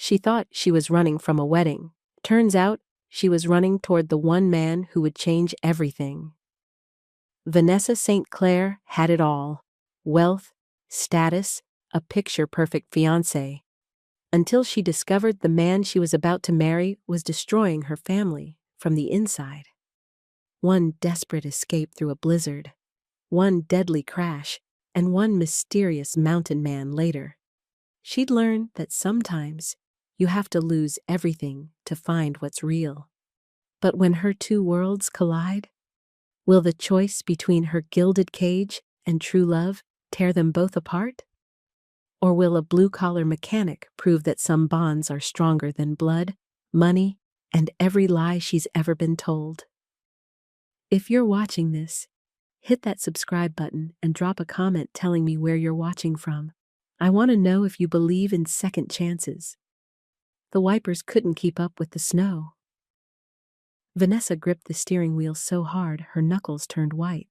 She thought she was running from a wedding. Turns out, she was running toward the one man who would change everything. Vanessa St. Clair had it all: wealth, status, a picture-perfect fiancé. Until she discovered the man she was about to marry was destroying her family from the inside. One desperate escape through a blizzard, one deadly crash, and one mysterious mountain man later. She'd learned that sometimes you have to lose everything to find what's real. But when her two worlds collide, will the choice between her gilded cage and true love tear them both apart? Or will a blue-collar mechanic prove that some bonds are stronger than blood, money, and every lie she's ever been told? If you're watching this, hit that subscribe button and drop a comment telling me where you're watching from. I want to know if you believe in second chances. The wipers couldn't keep up with the snow. Vanessa gripped the steering wheel so hard her knuckles turned white.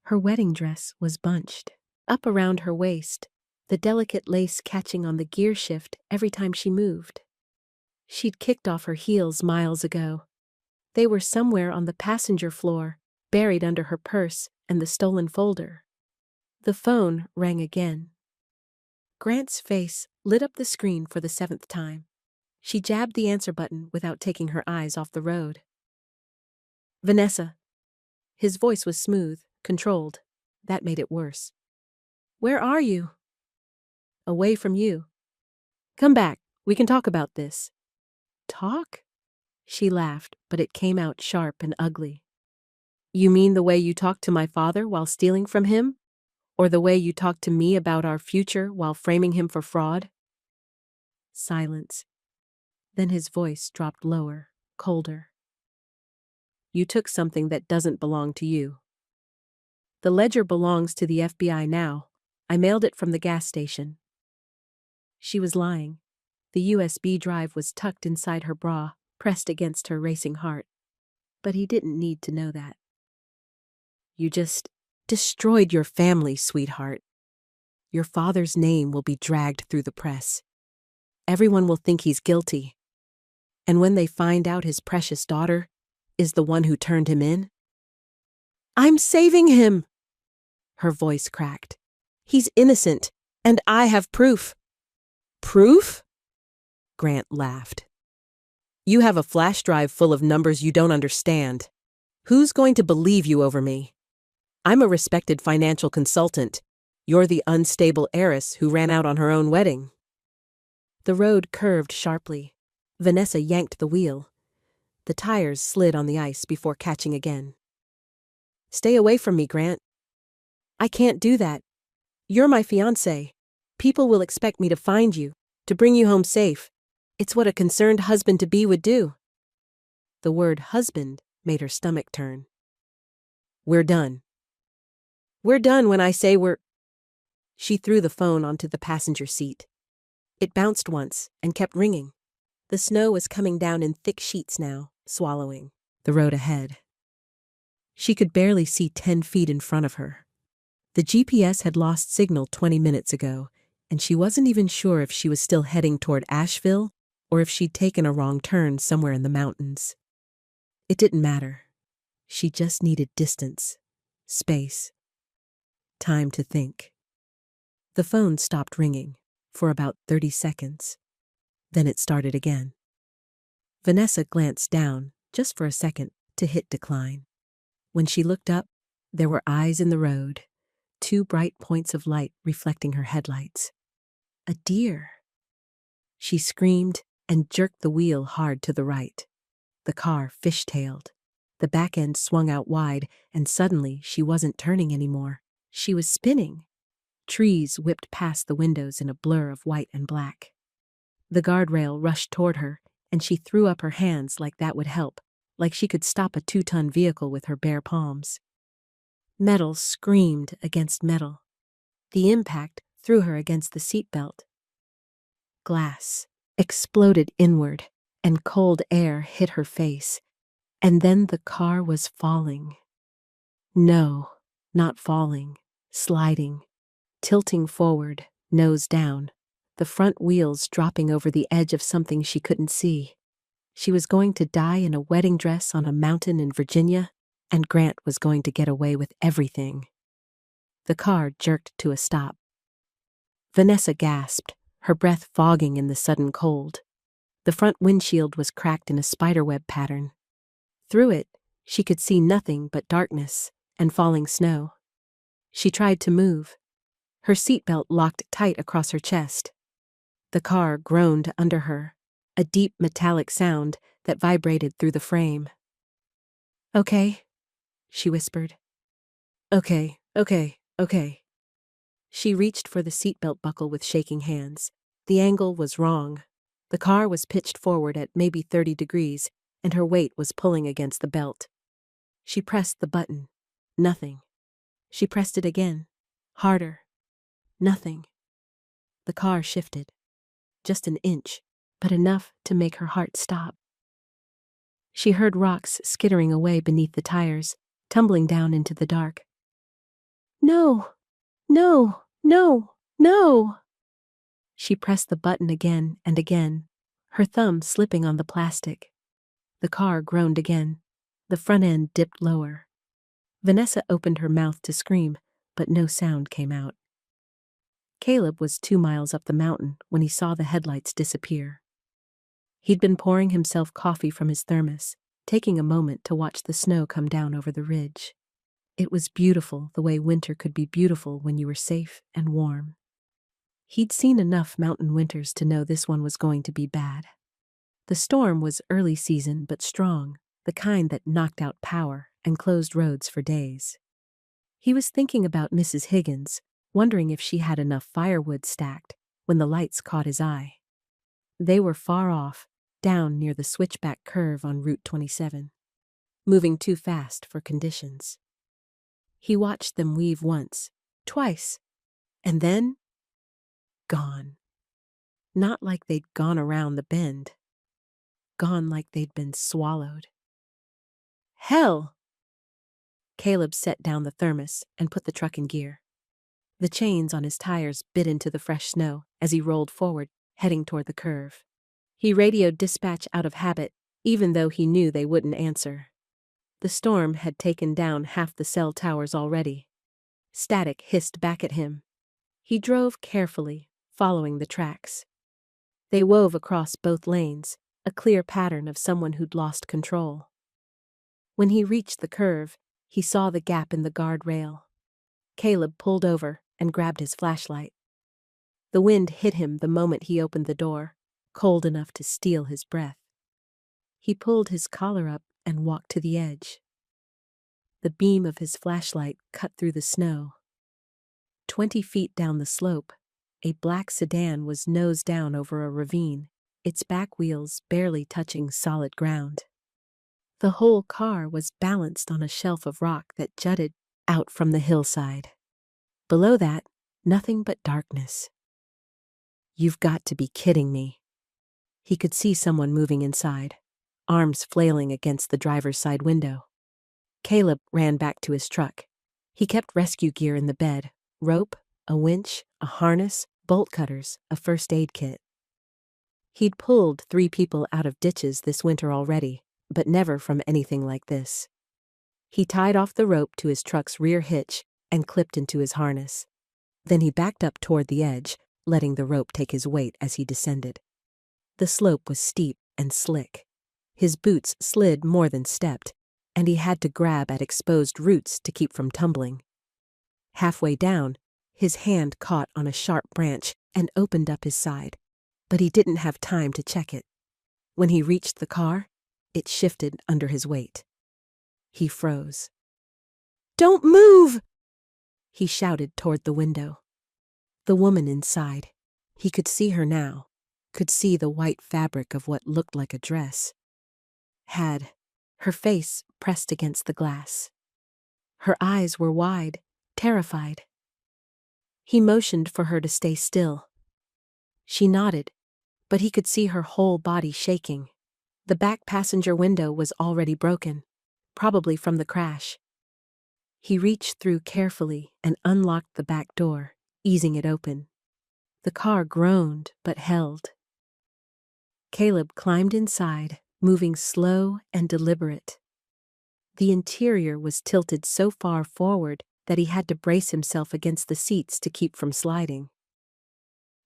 Her wedding dress was bunched up around her waist, the delicate lace catching on the gear shift every time she moved. She'd kicked off her heels miles ago. They were somewhere on the passenger floor, buried under her purse and the stolen folder. The phone rang again. Grant's face lit up the screen for the 7th time. She jabbed the answer button without taking her eyes off the road. Vanessa. His voice was smooth, controlled. That made it worse. Where are you? Away from you. Come back. We can talk about this. Talk? She laughed, but it came out sharp and ugly. You mean the way you talked to my father while stealing from him? Or the way you talked to me about our future while framing him for fraud? Silence. Then his voice dropped lower, colder. You took something that doesn't belong to you. The ledger belongs to the FBI now. I mailed it from the gas station. She was lying. The USB drive was tucked inside her bra, pressed against her racing heart. But he didn't need to know that. You just destroyed your family, sweetheart. Your father's name will be dragged through the press. Everyone will think he's guilty. And when they find out his precious daughter is the one who turned him in, I'm saving him! Her voice cracked. He's innocent, and I have proof. Proof? Grant laughed. You have a flash drive full of numbers you don't understand. Who's going to believe you over me? I'm a respected financial consultant. You're the unstable heiress who ran out on her own wedding. The road curved sharply. Vanessa yanked the wheel. The tires slid on the ice before catching again. Stay away from me, Grant. I can't do that. You're my fiancé. People will expect me to find you, to bring you home safe. It's what a concerned husband-to-be would do. The word husband made her stomach turn. We're done. We're done when I say we're... She threw the phone onto the passenger seat. It bounced once and kept ringing. The snow was coming down in thick sheets now, swallowing the road ahead. She could barely see 10 feet in front of her. The GPS had lost signal 20 minutes ago, and she wasn't even sure if she was still heading toward Asheville or if she'd taken a wrong turn somewhere in the mountains. It didn't matter. She just needed distance, space, time to think. The phone stopped ringing for about 30 seconds. Then it started again. Vanessa glanced down, just for a second, to hit decline. When she looked up, there were eyes in the road, 2 bright points of light reflecting her headlights. A deer. She screamed and jerked the wheel hard to the right. The car fishtailed. The back end swung out wide, and suddenly she wasn't turning anymore. She was spinning. Trees whipped past the windows in a blur of white and black. The guardrail rushed toward her, and she threw up her hands like that would help, like she could stop a 2-ton vehicle with her bare palms. Metal screamed against metal. The impact threw her against the seatbelt. Glass exploded inward, and cold air hit her face. And then the car was falling. No, not falling, sliding, tilting forward, nose down. the front wheels dropping over the edge of something she couldn't see. She was going to die in a wedding dress on a mountain in Virginia, and Grant was going to get away with everything. The car jerked to a stop. Vanessa gasped, her breath fogging in the sudden cold. The front windshield was cracked in a spiderweb pattern. Through it, she could see nothing but darkness and falling snow. She tried to move. Her seatbelt locked tight across her chest. The car groaned under her, a deep metallic sound that vibrated through the frame. "Okay," she whispered. Okay. She reached for the seatbelt buckle with shaking hands. The angle was wrong. The car was pitched forward at maybe 30 degrees, and her weight was pulling against the belt. She pressed the button. Nothing. She pressed it again. Harder. Nothing. The car shifted. Just an inch, but enough to make her heart stop. She heard rocks skittering away beneath the tires, tumbling down into the dark. No! No! No! No! She pressed the button again and again, her thumb slipping on the plastic. The car groaned again. The front end dipped lower. Vanessa opened her mouth to scream, but no sound came out. Caleb was 2 miles up the mountain when he saw the headlights disappear. He'd been pouring himself coffee from his thermos, taking a moment to watch the snow come down over the ridge. It was beautiful the way winter could be beautiful when you were safe and warm. He'd seen enough mountain winters to know this one was going to be bad. The storm was early season but strong, the kind that knocked out power and closed roads for days. He was thinking about Mrs. Higgins, wondering if she had enough firewood stacked, when the lights caught his eye. They were far off, down near the switchback curve on Route 27, moving too fast for conditions. He watched them weave once, twice, and then gone. Not like they'd gone around the bend. Gone like they'd been swallowed. Hell! Caleb set down the thermos and put the truck in gear. The chains on his tires bit into the fresh snow as he rolled forward, heading toward the curve. He radioed dispatch out of habit, even though he knew they wouldn't answer. The storm had taken down half the cell towers already. Static hissed back at him. He drove carefully, following the tracks. They wove across both lanes, a clear pattern of someone who'd lost control. When he reached the curve, he saw the gap in the guardrail. Caleb pulled over and grabbed his flashlight. The wind hit him the moment he opened the door, cold enough to steal his breath. He pulled his collar up and walked to the edge. The beam of his flashlight cut through the snow. 20 feet down the slope, a black sedan was nose down over a ravine, its back wheels barely touching solid ground. The whole car was balanced on a shelf of rock that jutted out from the hillside. Below that, nothing but darkness. "You've got to be kidding me." He could see someone moving inside, arms flailing against the driver's side window. Caleb ran back to his truck. He kept rescue gear in the bed: rope, a winch, a harness, bolt cutters, a first aid kit. He'd pulled 3 people out of ditches this winter already, but never from anything like this. He tied off the rope to his truck's rear hitch and clipped into his harness. Then he backed up toward the edge, letting the rope take his weight as he descended. The slope was steep and slick. His boots slid more than stepped, and he had to grab at exposed roots to keep from tumbling. Halfway down, his hand caught on a sharp branch and opened up his side, but he didn't have time to check it. When he reached the car, it shifted under his weight. He froze. "Don't move!" he shouted toward the window. The woman inside. He could see her now, could see the white fabric of what looked like a dress. Had her face pressed against the glass. Her eyes were wide, terrified. He motioned for her to stay still. She nodded, but he could see her whole body shaking. The back passenger window was already broken, probably from the crash. He reached through carefully and unlocked the back door, easing it open. The car groaned but held. Caleb climbed inside, moving slow and deliberate. The interior was tilted so far forward that he had to brace himself against the seats to keep from sliding.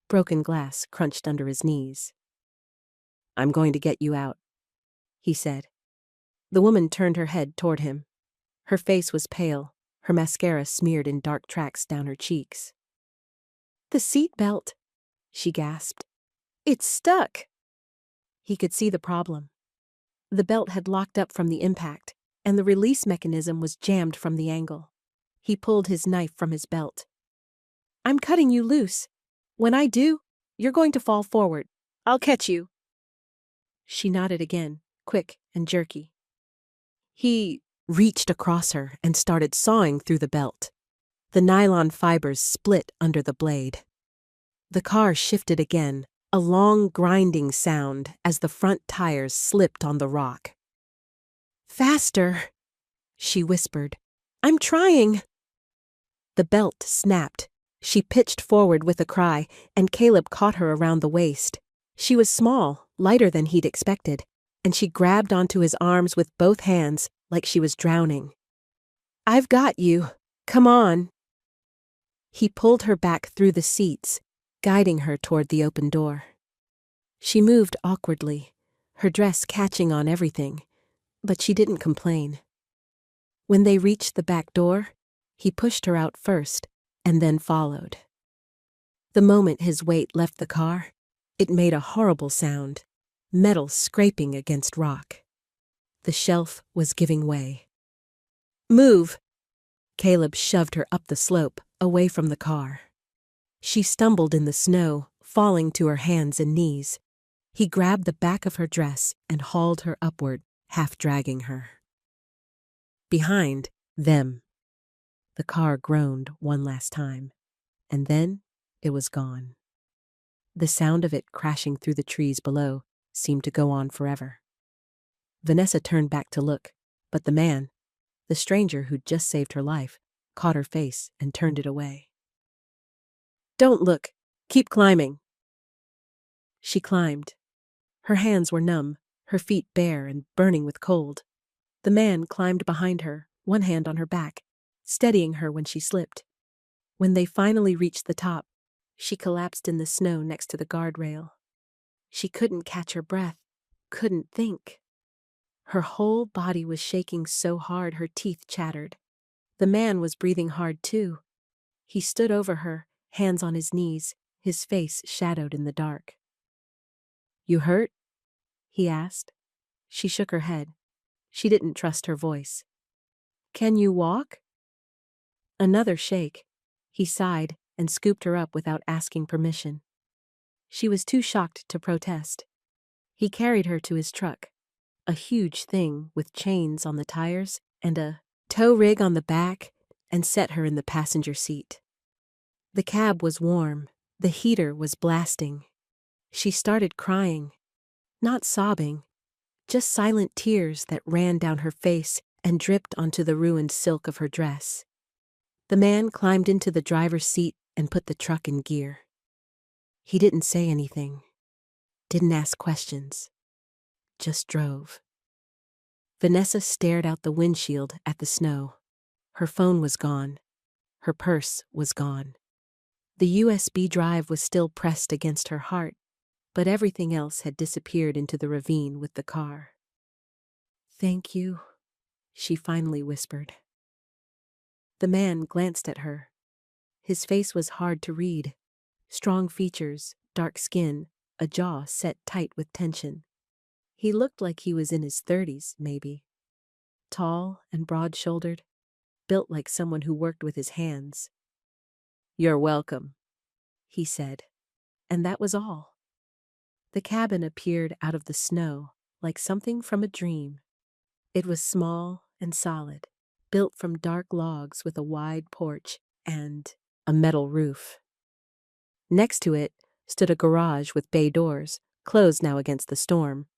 Broken glass crunched under his knees. "I'm going to get you out," he said. The woman turned her head toward him. Her face was pale, her mascara smeared in dark tracks down her cheeks. "The seat belt," she gasped. "It's stuck." He could see the problem. The belt had locked up from the impact, and the release mechanism was jammed from the angle. He pulled his knife from his belt. "I'm cutting you loose. When I do, you're going to fall forward. I'll catch you." She nodded again, quick and jerky. He reached across her and started sawing through the belt. The nylon fibers split under the blade. The car shifted again, a long grinding sound as the front tires slipped on the rock. "Faster," she whispered. "I'm trying." The belt snapped. She pitched forward with a cry, and Caleb caught her around the waist. She was small, lighter than he'd expected, and she grabbed onto his arms with both hands like she was drowning. "I've got you. Come on." He pulled her back through the seats, guiding her toward the open door. She moved awkwardly, her dress catching on everything, but she didn't complain. When they reached the back door, he pushed her out first and then followed. The moment his weight left the car, it made a horrible sound, metal scraping against rock. The shelf was giving way. "Move!" Caleb shoved her up the slope, away from the car. She stumbled in the snow, falling to her hands and knees. He grabbed the back of her dress and hauled her upward, half dragging her. Behind them, the car groaned one last time, and then it was gone. The sound of it crashing through the trees below seemed to go on forever. Vanessa turned back to look, but the man, the stranger who'd just saved her life, caught her face and turned it away. "Don't look. Keep climbing." She climbed. Her hands were numb, her feet bare and burning with cold. The man climbed behind her, one hand on her back, steadying her when she slipped. When they finally reached the top, she collapsed in the snow next to the guardrail. She couldn't catch her breath, couldn't think. Her whole body was shaking so hard her teeth chattered. The man was breathing hard too. He stood over her, hands on his knees, his face shadowed in the dark. "You hurt?" he asked. She shook her head. She didn't trust her voice. "Can you walk?" Another shake. He sighed and scooped her up without asking permission. She was too shocked to protest. He carried her to his truck, a huge thing with chains on the tires and a tow rig on the back, and set her in the passenger seat. The cab was warm. The heater was blasting. She started crying, not sobbing, just silent tears that ran down her face and dripped onto the ruined silk of her dress. The man climbed into the driver's seat and put the truck in gear. He didn't say anything, didn't ask questions, just drove. Vanessa stared out the windshield at the snow. Her phone was gone. Her purse was gone. The USB drive was still pressed against her heart, but everything else had disappeared into the ravine with the car. "Thank you," she finally whispered. The man glanced at her. His face was hard to read. Strong features, dark skin, a jaw set tight with tension. He looked like he was in his 30s, maybe. Tall and broad-shouldered, built like someone who worked with his hands. "You're welcome," he said, and that was all. The cabin appeared out of the snow, like something from a dream. It was small and solid, built from dark logs with a wide porch and a metal roof. Next to it stood a garage with bay doors, closed now against the storm.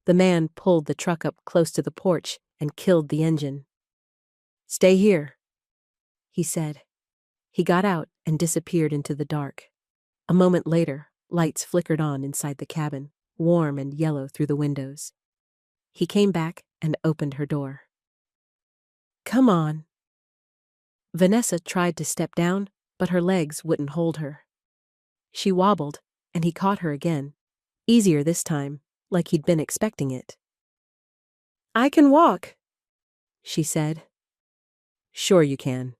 The man pulled the truck up close to the porch and killed the engine. "Stay here," he said. He got out and disappeared into the dark. A moment later, lights flickered on inside the cabin, warm and yellow through the windows. He came back and opened her door. "Come on." Vanessa tried to step down, but her legs wouldn't hold her. She wobbled, and he caught her again, easier this time, like he'd been expecting it. "I can walk," she said. "Sure you can."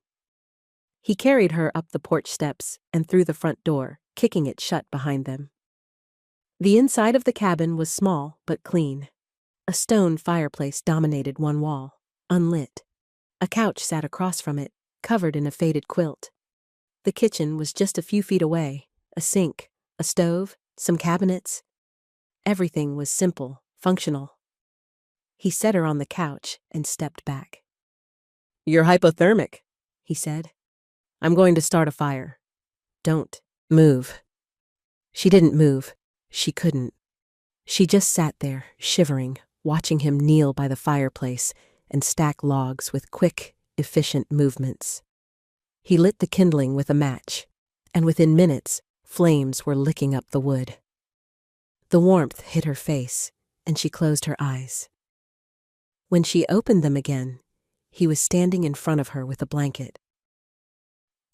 He carried her up the porch steps and through the front door, kicking it shut behind them. The inside of the cabin was small but clean. A stone fireplace dominated one wall, unlit. A couch sat across from it, covered in a faded quilt. The kitchen was just a few feet away, a sink, a stove, some cabinets. Everything was simple, functional. He set her on the couch and stepped back. "You're hypothermic," he said. "I'm going to start a fire. Don't move." She didn't move. She couldn't. She just sat there, shivering, watching him kneel by the fireplace and stack logs with quick, efficient movements. He lit the kindling with a match, and within minutes, flames were licking up the wood. The warmth hit her face, and she closed her eyes. When she opened them again, he was standing in front of her with a blanket.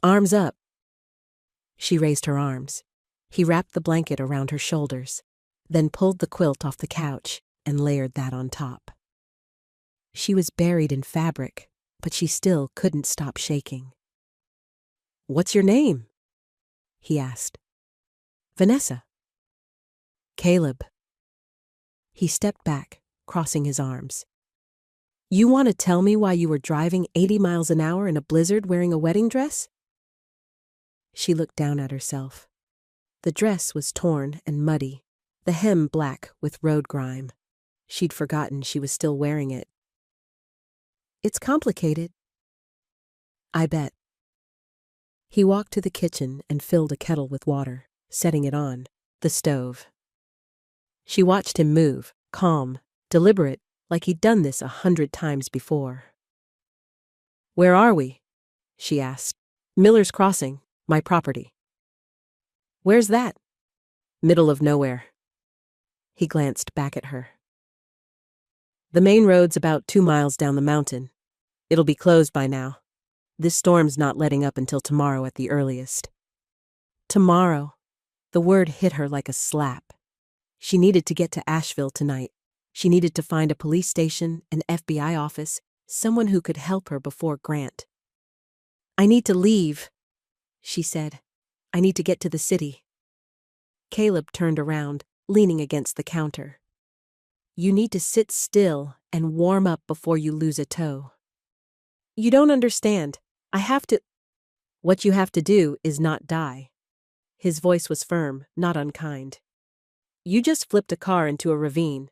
"Arms up." She raised her arms. He wrapped the blanket around her shoulders, then pulled the quilt off the couch and layered that on top. She was buried in fabric, but she still couldn't stop shaking. "What's your name?" he asked. "Vanessa." "Caleb." He stepped back, crossing his arms. "You want to tell me why you were driving 80 miles an hour in a blizzard wearing a wedding dress?" She looked down at herself. The dress was torn and muddy, the hem black with road grime. She'd forgotten she was still wearing it. "It's complicated." "I bet." He walked to the kitchen and filled a kettle with water, setting it on, the stove. She watched him move, calm, deliberate, like he'd done this 100 times before. "Where are we?" she asked. "Miller's Crossing, my property." "Where's that?" "Middle of nowhere." He glanced back at her. "The main road's about 2 miles down the mountain. It'll be closed by now. This storm's not letting up until tomorrow at the earliest." Tomorrow. The word hit her like a slap. She needed to get to Asheville tonight. She needed to find a police station, an FBI office, someone who could help her before Grant. "I need to leave," she said. "I need to get to the city." Caleb turned around, leaning against the counter. "You need to sit still and warm up before you lose a toe." "You don't understand. I have to—" "What you have to do is not die." His voice was firm, not unkind. "You just flipped a car into a ravine.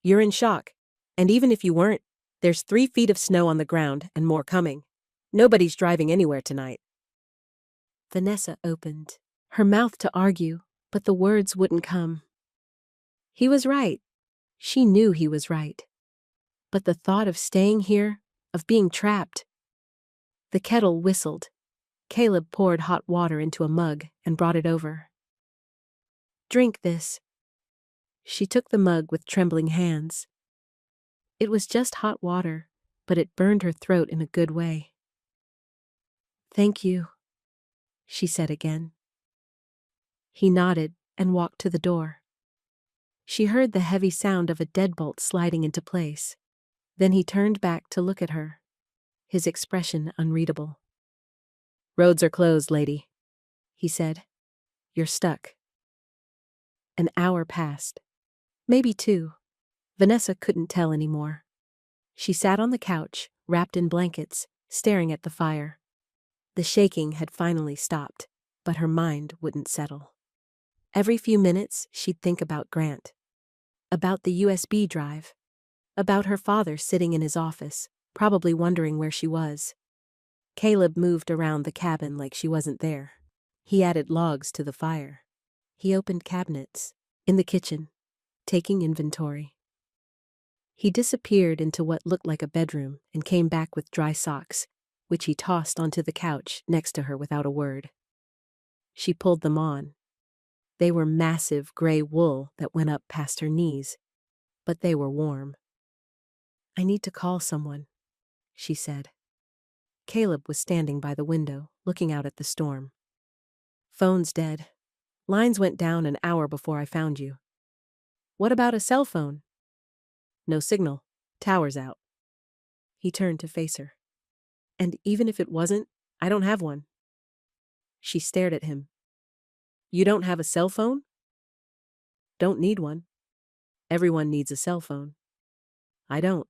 You're in shock. And even if you weren't, there's 3 feet of snow on the ground and more coming. Nobody's driving anywhere tonight." Vanessa opened, her mouth to argue, but the words wouldn't come. He was right. She knew he was right. But the thought of staying here, of being trapped. The kettle whistled. Caleb poured hot water into a mug and brought it over. "Drink this." She took the mug with trembling hands. It was just hot water, but it burned her throat in a good way. "Thank you," she said again. He nodded and walked to the door. She heard the heavy sound of a deadbolt sliding into place. Then he turned back to look at her, his expression unreadable. "Roads are closed, lady," he said. "You're stuck." An hour passed. Maybe 2. Vanessa couldn't tell anymore. She sat on the couch, wrapped in blankets, staring at the fire. The shaking had finally stopped, but her mind wouldn't settle. Every few minutes, she'd think about Grant. About the USB drive. About her father sitting in his office, probably wondering where she was. Caleb moved around the cabin like she wasn't there. He added logs to the fire. He opened cabinets, in the kitchen, taking inventory. He disappeared into what looked like a bedroom and came back with dry socks, which he tossed onto the couch next to her without a word. She pulled them on, They were massive gray wool that went up past her knees, but they were warm. "I need to call someone," she said. Caleb was standing by the window, looking out at the storm. "Phone's dead. Lines went down an hour before I found you." "What about a cell phone?" "No signal. Tower's out." He turned to face her. "And even if it wasn't, I don't have one." She stared at him. "You don't have a cell phone?" "Don't need one. Everyone needs a cell phone." "I don't."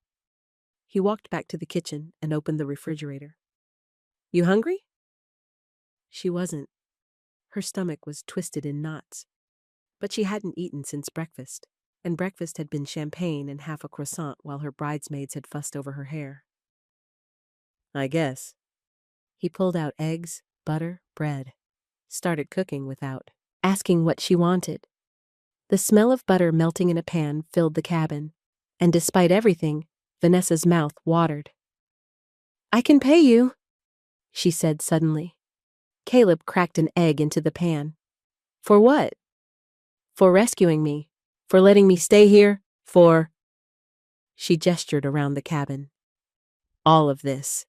He walked back to the kitchen and opened the refrigerator. "You hungry?" She wasn't. Her stomach was twisted in knots. But she hadn't eaten since breakfast, and breakfast had been champagne and half a croissant while her bridesmaids had fussed over her hair. "I guess." He pulled out eggs, butter, bread. Started cooking without asking what she wanted. The smell of butter melting in a pan filled the cabin, and despite everything, Vanessa's mouth watered. "I can pay you," she said suddenly. Caleb cracked an egg into the pan. "For what?" "For rescuing me. For letting me stay here. For—" She gestured around the cabin. "All of this.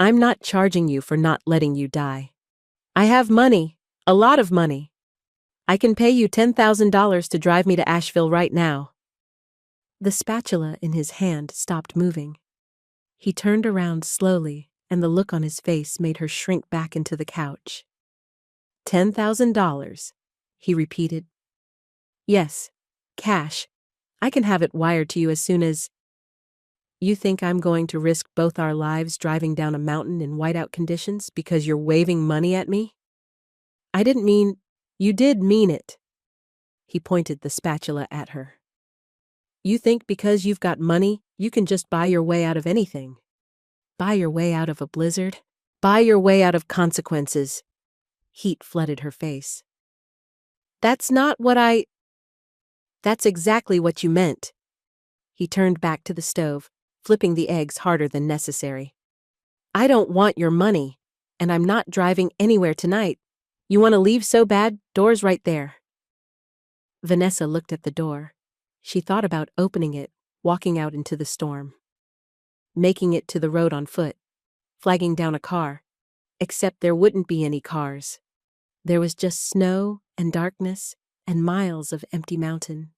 I'm not charging you for not letting you die. I have money. A lot of money. I can pay you $10,000 to drive me to Asheville right now." The spatula in his hand stopped moving. He turned around slowly, and the look on his face made her shrink back into the couch. $10,000, he repeated. "Yes, cash. I can have it wired to you as soon as—" "You think I'm going to risk both our lives driving down a mountain in whiteout conditions because you're waving money at me?" "I didn't mean—" "You did mean it." He pointed the spatula at her. "You think because you've got money, you can just buy your way out of anything. Buy your way out of a blizzard. Buy your way out of consequences." Heat flooded her face. "That's not what I—" "That's exactly what you meant." He turned back to the stove, flipping the eggs harder than necessary. "I don't want your money, and I'm not driving anywhere tonight. You want to leave so bad, door's right there." Vanessa looked at the door. She thought about opening it, walking out into the storm. Making it to the road on foot, flagging down a car, except there wouldn't be any cars. There was just snow and darkness and miles of empty mountain.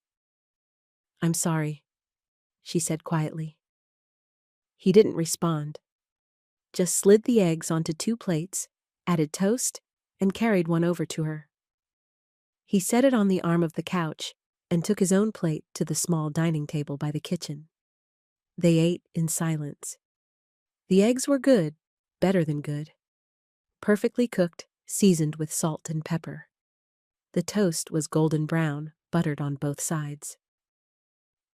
"I'm sorry," she said quietly. He didn't respond. Just slid the eggs onto 2 plates, added toast, and carried one over to her. He set it on the arm of the couch and took his own plate to the small dining table by the kitchen. They ate in silence. The eggs were good, better than good. Perfectly cooked, seasoned with salt and pepper. The toast was golden brown, buttered on both sides.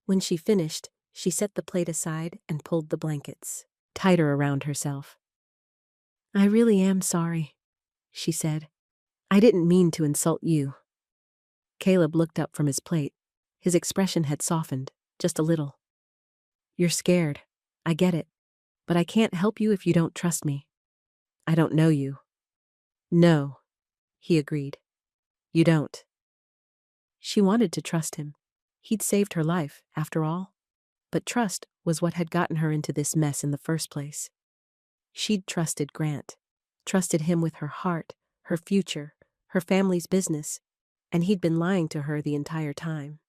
When she finished, she set the plate aside and pulled the blankets tighter around herself. "I really am sorry," she said. "I didn't mean to insult you." Caleb looked up from his plate. His expression had softened, just a little. "You're scared. I get it. But I can't help you if you don't trust me. I don't know you." "No," he agreed. "You don't." She wanted to trust him. He'd saved her life, after all. But trust was what had gotten her into this mess in the first place. She'd trusted Grant, trusted him with her heart, her future, her family's business, and he'd been lying to her the entire time.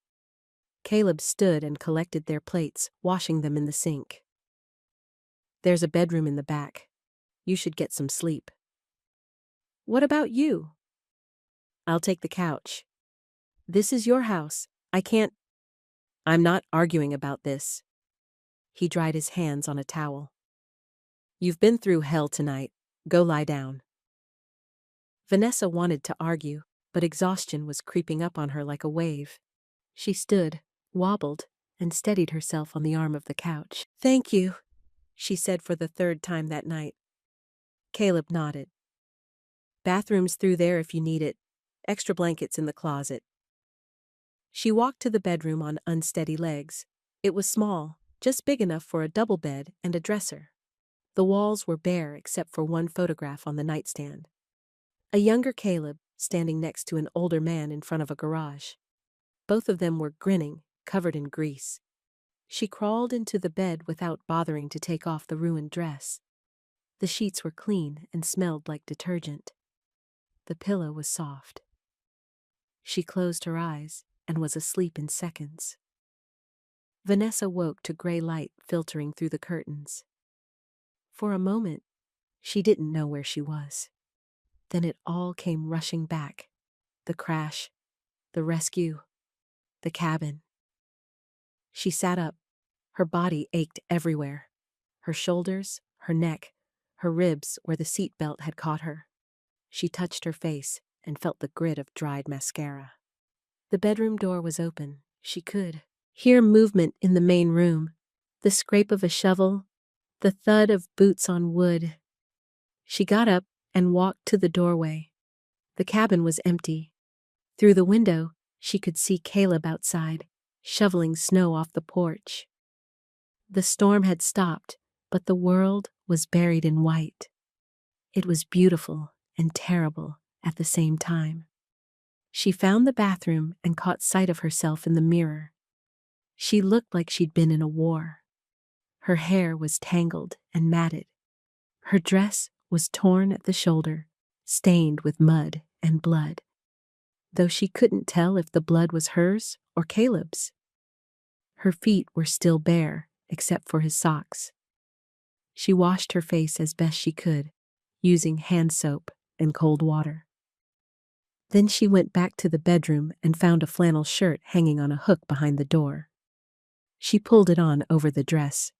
Caleb stood and collected their plates, washing them in the sink. "There's a bedroom in the back. You should get some sleep." "What about you?" "I'll take the couch." "This is your house. I can't—" "I'm not arguing about this." He dried his hands on a towel. "You've been through hell tonight. Go lie down." Vanessa wanted to argue, but exhaustion was creeping up on her like a wave. She stood, wobbled, and steadied herself on the arm of the couch. "Thank you," she said for the 3rd time that night. Caleb nodded. "Bathroom's through there if you need it. Extra blankets in the closet." She walked to the bedroom on unsteady legs. It was small, just big enough for a double bed and a dresser. The walls were bare except for one photograph on the nightstand. A younger Caleb, standing next to an older man in front of a garage. Both of them were grinning, covered in grease. She crawled into the bed without bothering to take off the ruined dress. The sheets were clean and smelled like detergent. The pillow was soft. She closed her eyes and was asleep in seconds. Vanessa woke to gray light filtering through the curtains. For a moment, she didn't know where she was. Then it all came rushing back. The crash, the rescue, the cabin. She sat up. Her body ached everywhere. Her shoulders, her neck, her ribs where the seat belt had caught her. She touched her face and felt the grit of dried mascara. The bedroom door was open. She could hear movement in the main room, the scrape of a shovel, the thud of boots on wood. She got up and walked to the doorway. The cabin was empty. Through the window, she could see Caleb outside, shoveling snow off the porch. The storm had stopped, but the world was buried in white. It was beautiful and terrible at the same time. She found the bathroom and caught sight of herself in the mirror. She looked like she'd been in a war. Her hair was tangled and matted. Her dress was torn at the shoulder, stained with mud and blood, though she couldn't tell if the blood was hers or Caleb's. Her feet were still bare, except for his socks. She washed her face as best she could, using hand soap and cold water. Then she went back to the bedroom and found a flannel shirt hanging on a hook behind the door. She pulled it on over the dress.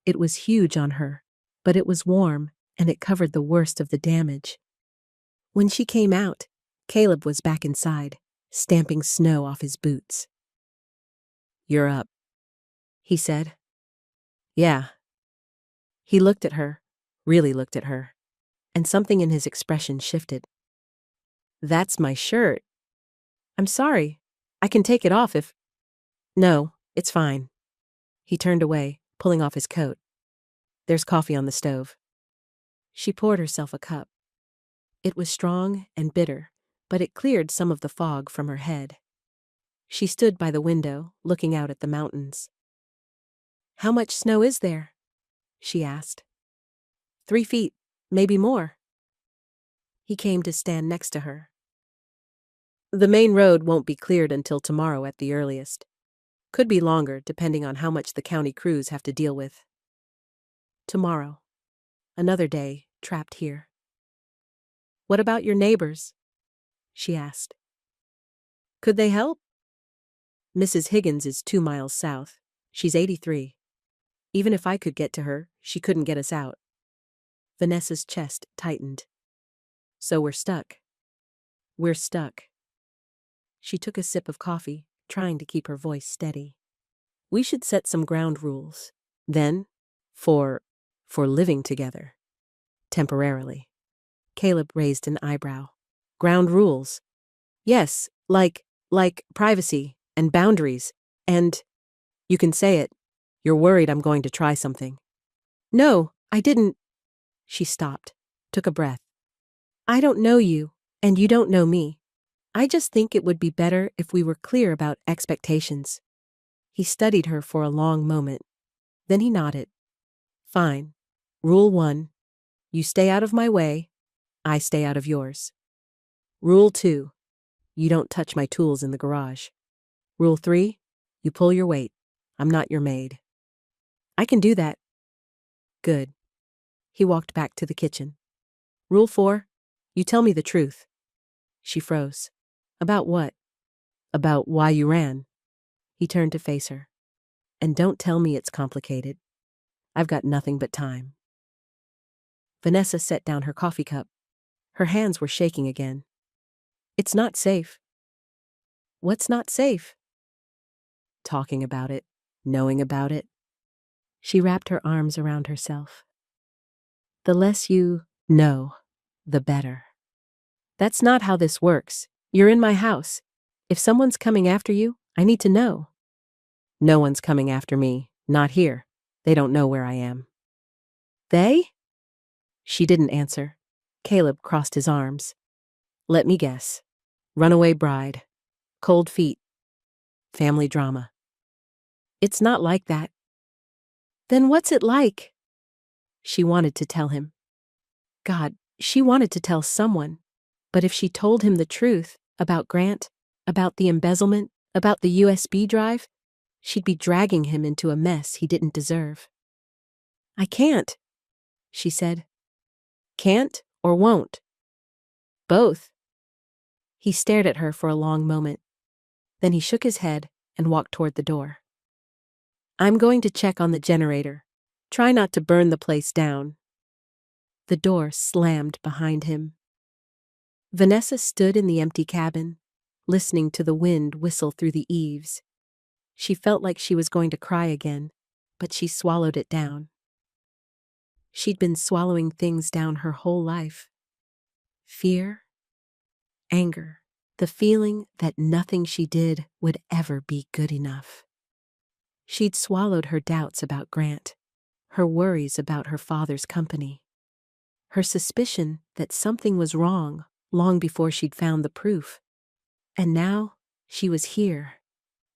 It was huge on her, but it was warm and it covered the worst of the damage. When she came out, Caleb was back inside, stamping snow off his boots. "You're up," he said. "Yeah." He looked at her, really looked at her, and something in his expression shifted. "That's my shirt." "I'm sorry. I can take it off if—" "No, it's fine." He turned away, pulling off his coat. "There's coffee on the stove." She poured herself a cup. It was strong and bitter, but it cleared some of the fog from her head. She stood by the window, looking out at the mountains. "How much snow is there?" she asked. 3 feet, maybe more." He came to stand next to her. "The main road won't be cleared until tomorrow at the earliest. Could be longer, depending on how much the county crews have to deal with." Tomorrow. Another day, trapped here. "What about your neighbors?" she asked. "Could they help?" "Mrs. Higgins is 2 miles south. She's 83. Even if I could get to her, she couldn't get us out." Vanessa's chest tightened. "So we're stuck." "We're stuck." She took a sip of coffee, trying to keep her voice steady. "We should set some ground rules. Then, for living together. Temporarily." Caleb raised an eyebrow. "Ground rules?" "Yes, like privacy and boundaries, and—" "You can say it. You're worried I'm going to try something." "No, I didn't—" She stopped, took a breath. "I don't know you, and you don't know me. I just think it would be better if we were clear about expectations." He studied her for a long moment. Then he nodded. "Fine. Rule 1. You stay out of my way. I stay out of yours. Rule 2. You don't touch my tools in the garage. Rule 3. You pull your weight. I'm not your maid." "I can do that." "Good." He walked back to the kitchen. "Rule 4. You tell me the truth." She froze. "About what?" "About why you ran." He turned to face her. "And don't tell me it's complicated. I've got nothing but time." Vanessa set down her coffee cup. Her hands were shaking again. "It's not safe." "What's not safe?" "Talking about it, knowing about it." She wrapped her arms around herself. "The less you know, the better. That's not how this works. You're in my house. If someone's coming after you, I need to know." "No one's coming after me. Not here. They don't know where I am." "They?" She didn't answer. Caleb crossed his arms. Let me guess. Runaway bride. Cold feet. Family drama. It's not like that. Then what's it like? She wanted to tell him. God, she wanted to tell someone. But if she told him the truth about Grant, about the embezzlement, about the USB drive, she'd be dragging him into a mess he didn't deserve. I can't, she said. Can't or won't? Both. He stared at her for a long moment. Then he shook his head and walked toward the door. I'm going to check on the generator. Try not to burn the place down. The door slammed behind him. Vanessa stood in the empty cabin, listening to the wind whistle through the eaves. She felt like she was going to cry again, but she swallowed it down. She'd been swallowing things down her whole life. Fear, anger, the feeling that nothing she did would ever be good enough. She'd swallowed her doubts about Grant, her worries about her father's company, her suspicion that something was wrong long before she'd found the proof. And now she was here,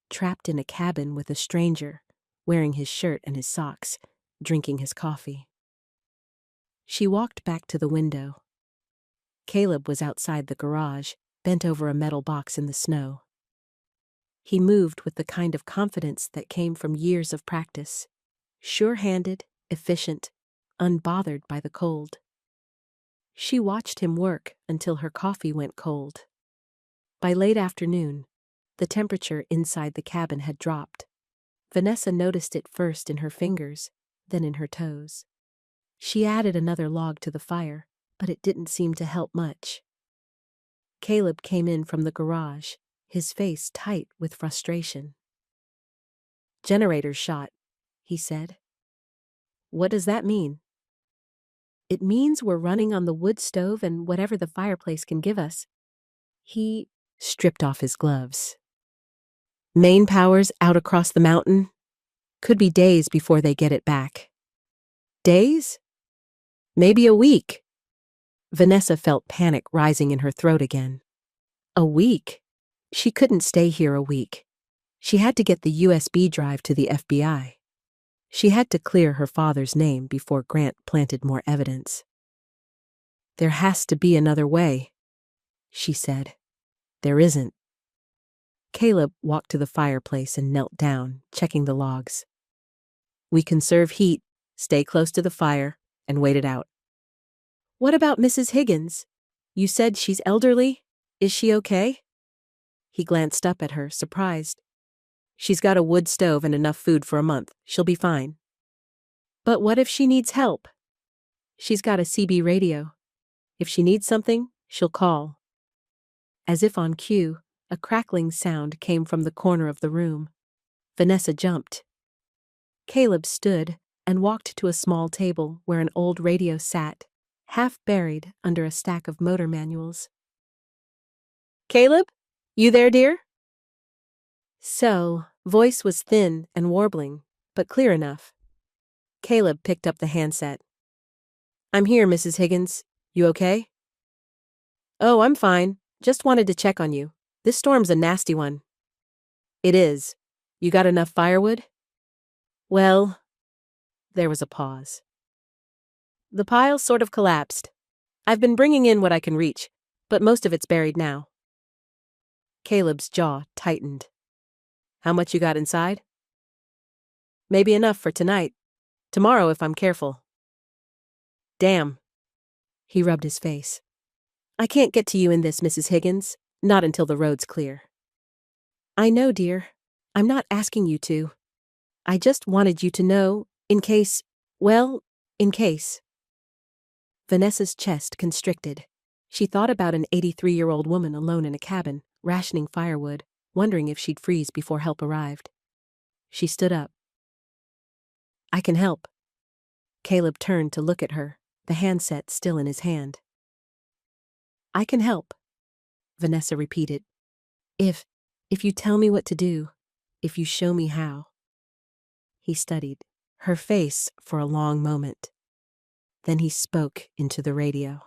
trapped in a cabin with a stranger, wearing his shirt and his socks, drinking his coffee. She walked back to the window. Caleb was outside the garage, bent over a metal box in the snow. He moved with the kind of confidence that came from years of practice, sure-handed, efficient, unbothered by the cold. She watched him work until her coffee went cold. By late afternoon, the temperature inside the cabin had dropped. Vanessa noticed it first in her fingers, then in her toes. She added another log to the fire, but it didn't seem to help much. Caleb came in from the garage, his face tight with frustration. Generator's shot, he said. What does that mean? It means we're running on the wood stove and whatever the fireplace can give us. He stripped off his gloves. Main power's out across the mountain. Could be days before they get it back. Days? Maybe a week. Vanessa felt panic rising in her throat again. A week? She couldn't stay here a week. She had to get the USB drive to the FBI. She had to clear her father's name before Grant planted more evidence. There has to be another way, she said. There isn't. Caleb walked to the fireplace and knelt down, checking the logs. We conserve heat, stay close to the fire, and wait it out. What about Mrs. Higgins? You said she's elderly? Is she okay? He glanced up at her, surprised. She's got a wood stove and enough food for a month. She'll be fine. But what if she needs help? She's got a CB radio. If she needs something, she'll call. As if on cue, a crackling sound came from the corner of the room. Vanessa jumped. Caleb stood and walked to a small table where an old radio sat, half buried under a stack of motor manuals. Caleb? You there, dear? So, voice was thin and warbling, but clear enough. Caleb picked up the handset. I'm here, Mrs. Higgins. You okay? Oh, I'm fine. Just wanted to check on you. This storm's a nasty one. It is. You got enough firewood? Well, there was a pause. The pile sort of collapsed. I've been bringing in what I can reach, but most of it's buried now. Caleb's jaw tightened. How much you got inside? Maybe enough for tonight. Tomorrow if I'm careful. Damn. He rubbed his face. I can't get to you in this, Mrs. Higgins. Not until the road's clear. I know, dear. I'm not asking you to. I just wanted you to know, in case. Vanessa's chest constricted. She thought about an 83-year-old woman alone in a cabin, rationing firewood, wondering if she'd freeze before help arrived. She stood up. I can help. Caleb turned to look at her, the handset still in his hand. I can help, Vanessa repeated. If you tell me what to do, if you show me how. He studied her face for a long moment. Then he spoke into the radio.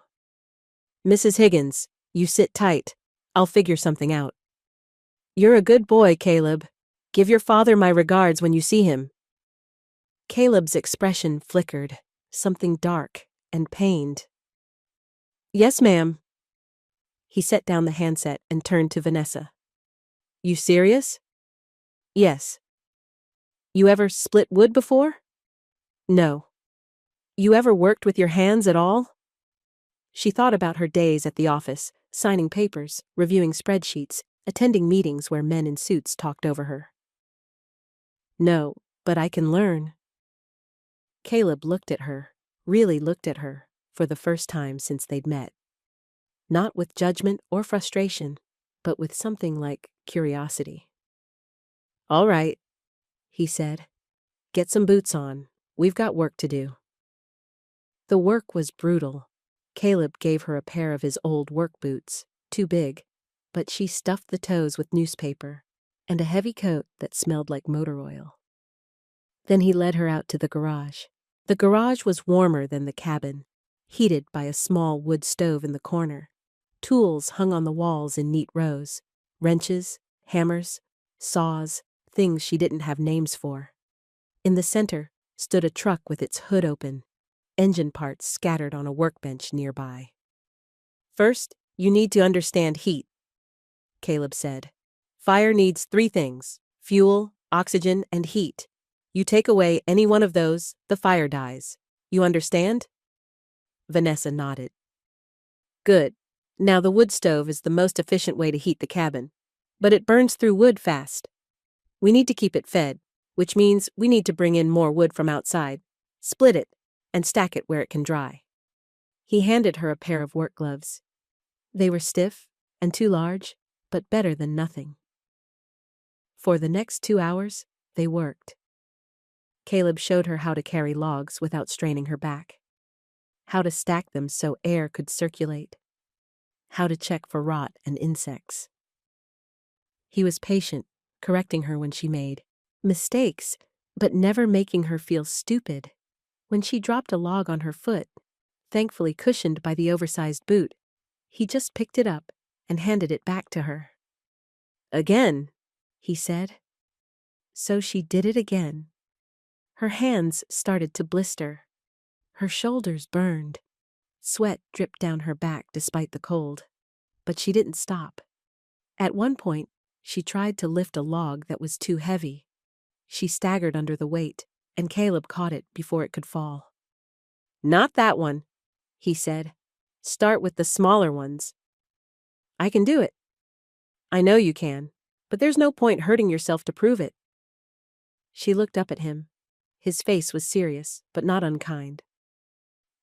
Mrs. Higgins, You sit tight. I'll figure something out. You're a good boy, Caleb. Give your father my regards when you see him. Caleb's expression flickered, something dark and pained. Yes, ma'am. He set down the handset and turned to Vanessa. You serious? Yes. You ever split wood before? No. You ever worked with your hands at all? She thought about her days at the office, signing papers, reviewing spreadsheets, attending meetings where men in suits talked over her. No, but I can learn. Caleb looked at her, really looked at her, for the first time since they'd met. Not with judgment or frustration, but with something like curiosity. All right, he said. Get some boots on. We've got work to do. The work was brutal. Caleb gave her a pair of his old work boots, too big, but she stuffed the toes with newspaper and a heavy coat that smelled like motor oil. Then he led her out to the garage. The garage was warmer than the cabin, heated by a small wood stove in the corner. Tools hung on the walls in neat rows, wrenches, hammers, saws, things she didn't have names for. In the center stood a truck with its hood open, engine parts scattered on a workbench nearby. First, you need to understand heat, Caleb said. Fire needs 3 things: fuel, oxygen, and heat. You take away any one of those, the fire dies. You understand? Vanessa nodded. Good. Now the wood stove is the most efficient way to heat the cabin, but it burns through wood fast. We need to keep it fed, which means we need to bring in more wood from outside, split it, and stack it where it can dry. He handed her a pair of work gloves. They were stiff and too large, but better than nothing. For the next 2 hours, they worked. Caleb showed her how to carry logs without straining her back, how to stack them so air could circulate, how to check for rot and insects. He was patient, correcting her when she made mistakes, but never making her feel stupid. When she dropped a log on her foot, thankfully cushioned by the oversized boot, he just picked it up and handed it back to her. Again, he said. So she did it again. Her hands started to blister. Her shoulders burned. Sweat dripped down her back despite the cold. But she didn't stop. At one point, she tried to lift a log that was too heavy. She staggered under the weight, and Caleb caught it before it could fall. Not that one, he said. Start with the smaller ones. I can do it. I know you can, but there's no point hurting yourself to prove it. She looked up at him. His face was serious, but not unkind.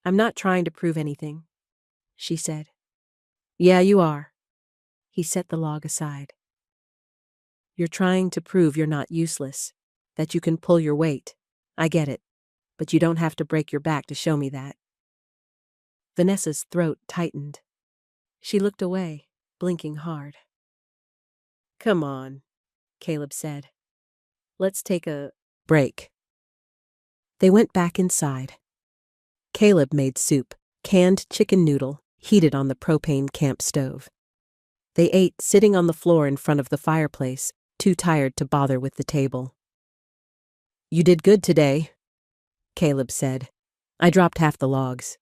I'm not trying to prove anything, she said. Yeah, you are. He set the log aside. You're trying to prove you're not useless, that you can pull your weight. I get it, but you don't have to break your back to show me that. Vanessa's throat tightened. She looked away, blinking hard. Come on, Caleb said. Let's take a break. They went back inside. Caleb made soup, canned chicken noodle, heated on the propane camp stove. They ate sitting on the floor in front of the fireplace, too tired to bother with the table. You did good today, Caleb said. I dropped half the logs.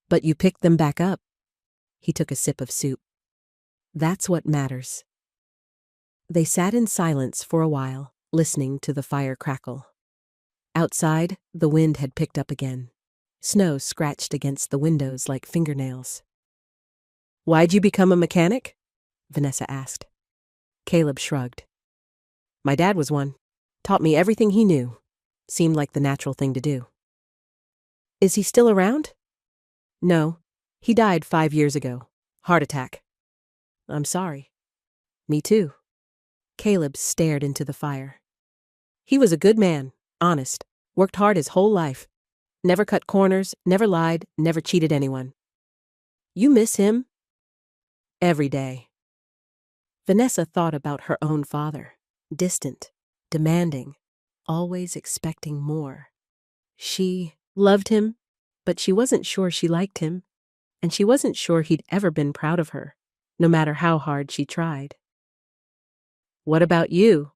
But you picked them back up. He took a sip of soup. That's what matters. They sat in silence for a while, listening to the fire crackle. Outside, the wind had picked up again. Snow scratched against the windows like fingernails. Why'd you become a mechanic? Vanessa asked. Caleb shrugged. My dad was one. Taught me everything he knew. Seemed like the natural thing to do. Is he still around? No. He died 5 years ago. Heart attack. I'm sorry. Me too. Caleb stared into the fire. He was a good man, honest, worked hard his whole life. Never cut corners, never lied, never cheated anyone. You miss him? Every day. Vanessa thought about her own father, distant, demanding, always expecting more. She loved him, but she wasn't sure she liked him, and she wasn't sure he'd ever been proud of her, no matter how hard she tried. "What about you?"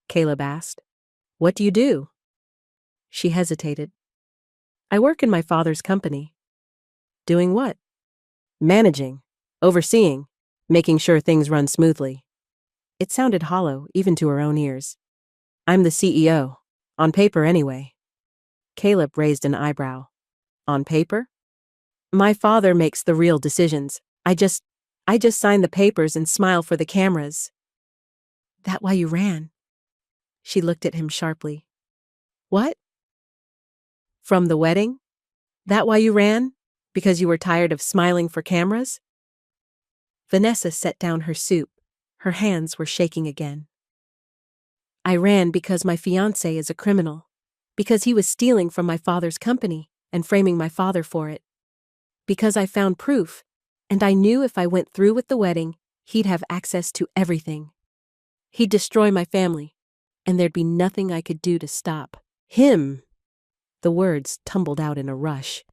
Caleb asked. "What do you do?" She hesitated. "I work in my father's company." "Doing what?" "Managing, overseeing, making sure things run smoothly." It sounded hollow, even to her own ears. "I'm the CEO. On paper, anyway." Caleb raised an eyebrow. "On paper?" "My father makes the real decisions. I just sign the papers and smile for the cameras." "That why you ran?" She looked at him sharply. "What?" "From the wedding? That why you ran? Because you were tired of smiling for cameras?" Vanessa set down her soup. Her hands were shaking again. "I ran because my fiancé is a criminal. Because he was stealing from my father's company and framing my father for it. Because I found proof, and I knew if I went through with the wedding, he'd have access to everything. He'd destroy my family, and there'd be nothing I could do to stop him." The words tumbled out in a rush.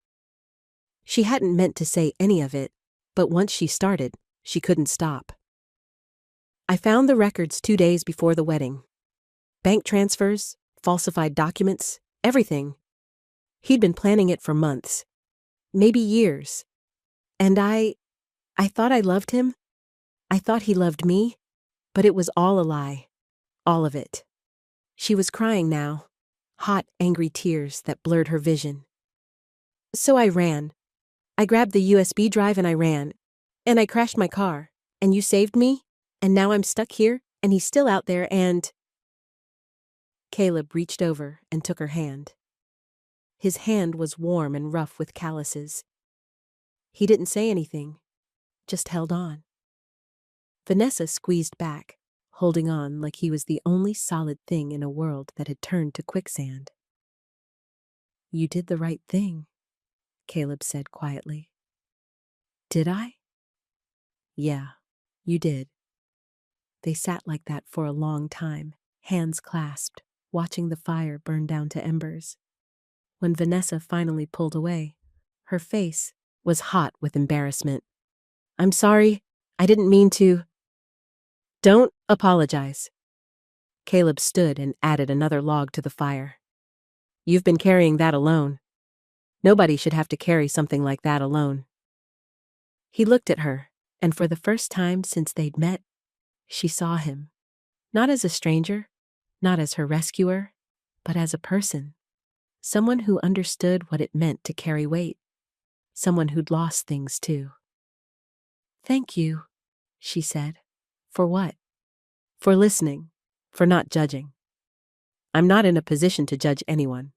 She hadn't meant to say any of it, but once she started, she couldn't stop. "I found the records 2 days before the wedding. Bank transfers, falsified documents, everything. He'd been planning it for months, maybe years. And I thought I loved him. I thought he loved me, but it was all a lie. All of it." She was crying now, hot, angry tears that blurred her vision. "So I ran. I grabbed the USB drive and I ran. And I crashed my car. And you saved me. And now I'm stuck here, and he's still out there and—" Caleb reached over and took her hand. His hand was warm and rough with calluses. He didn't say anything, just held on. Vanessa squeezed back, holding on like he was the only solid thing in a world that had turned to quicksand. "You did the right thing," Caleb said quietly. "Did I?" "Yeah, you did." They sat like that for a long time, hands clasped, watching the fire burn down to embers. When Vanessa finally pulled away, her face was hot with embarrassment. "I'm sorry. I didn't mean to." "Don't apologize." Caleb stood and added another log to the fire. "You've been carrying that alone. Nobody should have to carry something like that alone." He looked at her, and for the first time since they'd met, she saw him. Not as a stranger, not as her rescuer, but as a person. Someone who understood what it meant to carry weight. Someone who'd lost things too. "Thank you," she said. "For what?" "For listening. For not judging. I'm not in a position to judge anyone."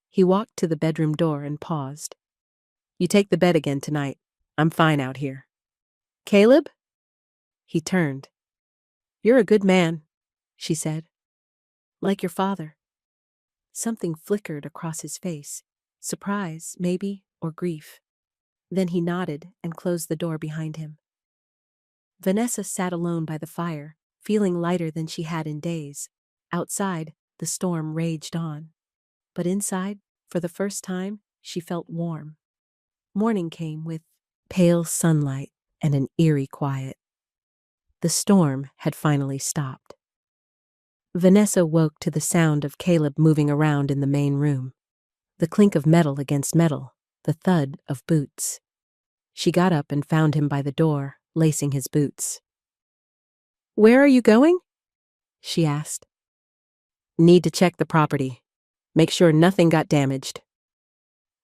He walked to the bedroom door and paused. "You take the bed again tonight. I'm fine out here." "Caleb?" He turned. "You're a good man," she said. "Like your father." Something flickered across his face. Surprise, maybe, or grief. Then he nodded and closed the door behind him. Vanessa sat alone by the fire, feeling lighter than she had in days. Outside, the storm raged on. But inside, for the first time, she felt warm. Morning came with pale sunlight and an eerie quiet. The storm had finally stopped. Vanessa woke to the sound of Caleb moving around in the main room. The clink of metal against metal, the thud of boots. She got up and found him by the door, lacing his boots. "Where are you going?" she asked. "Need to check the property. Make sure nothing got damaged."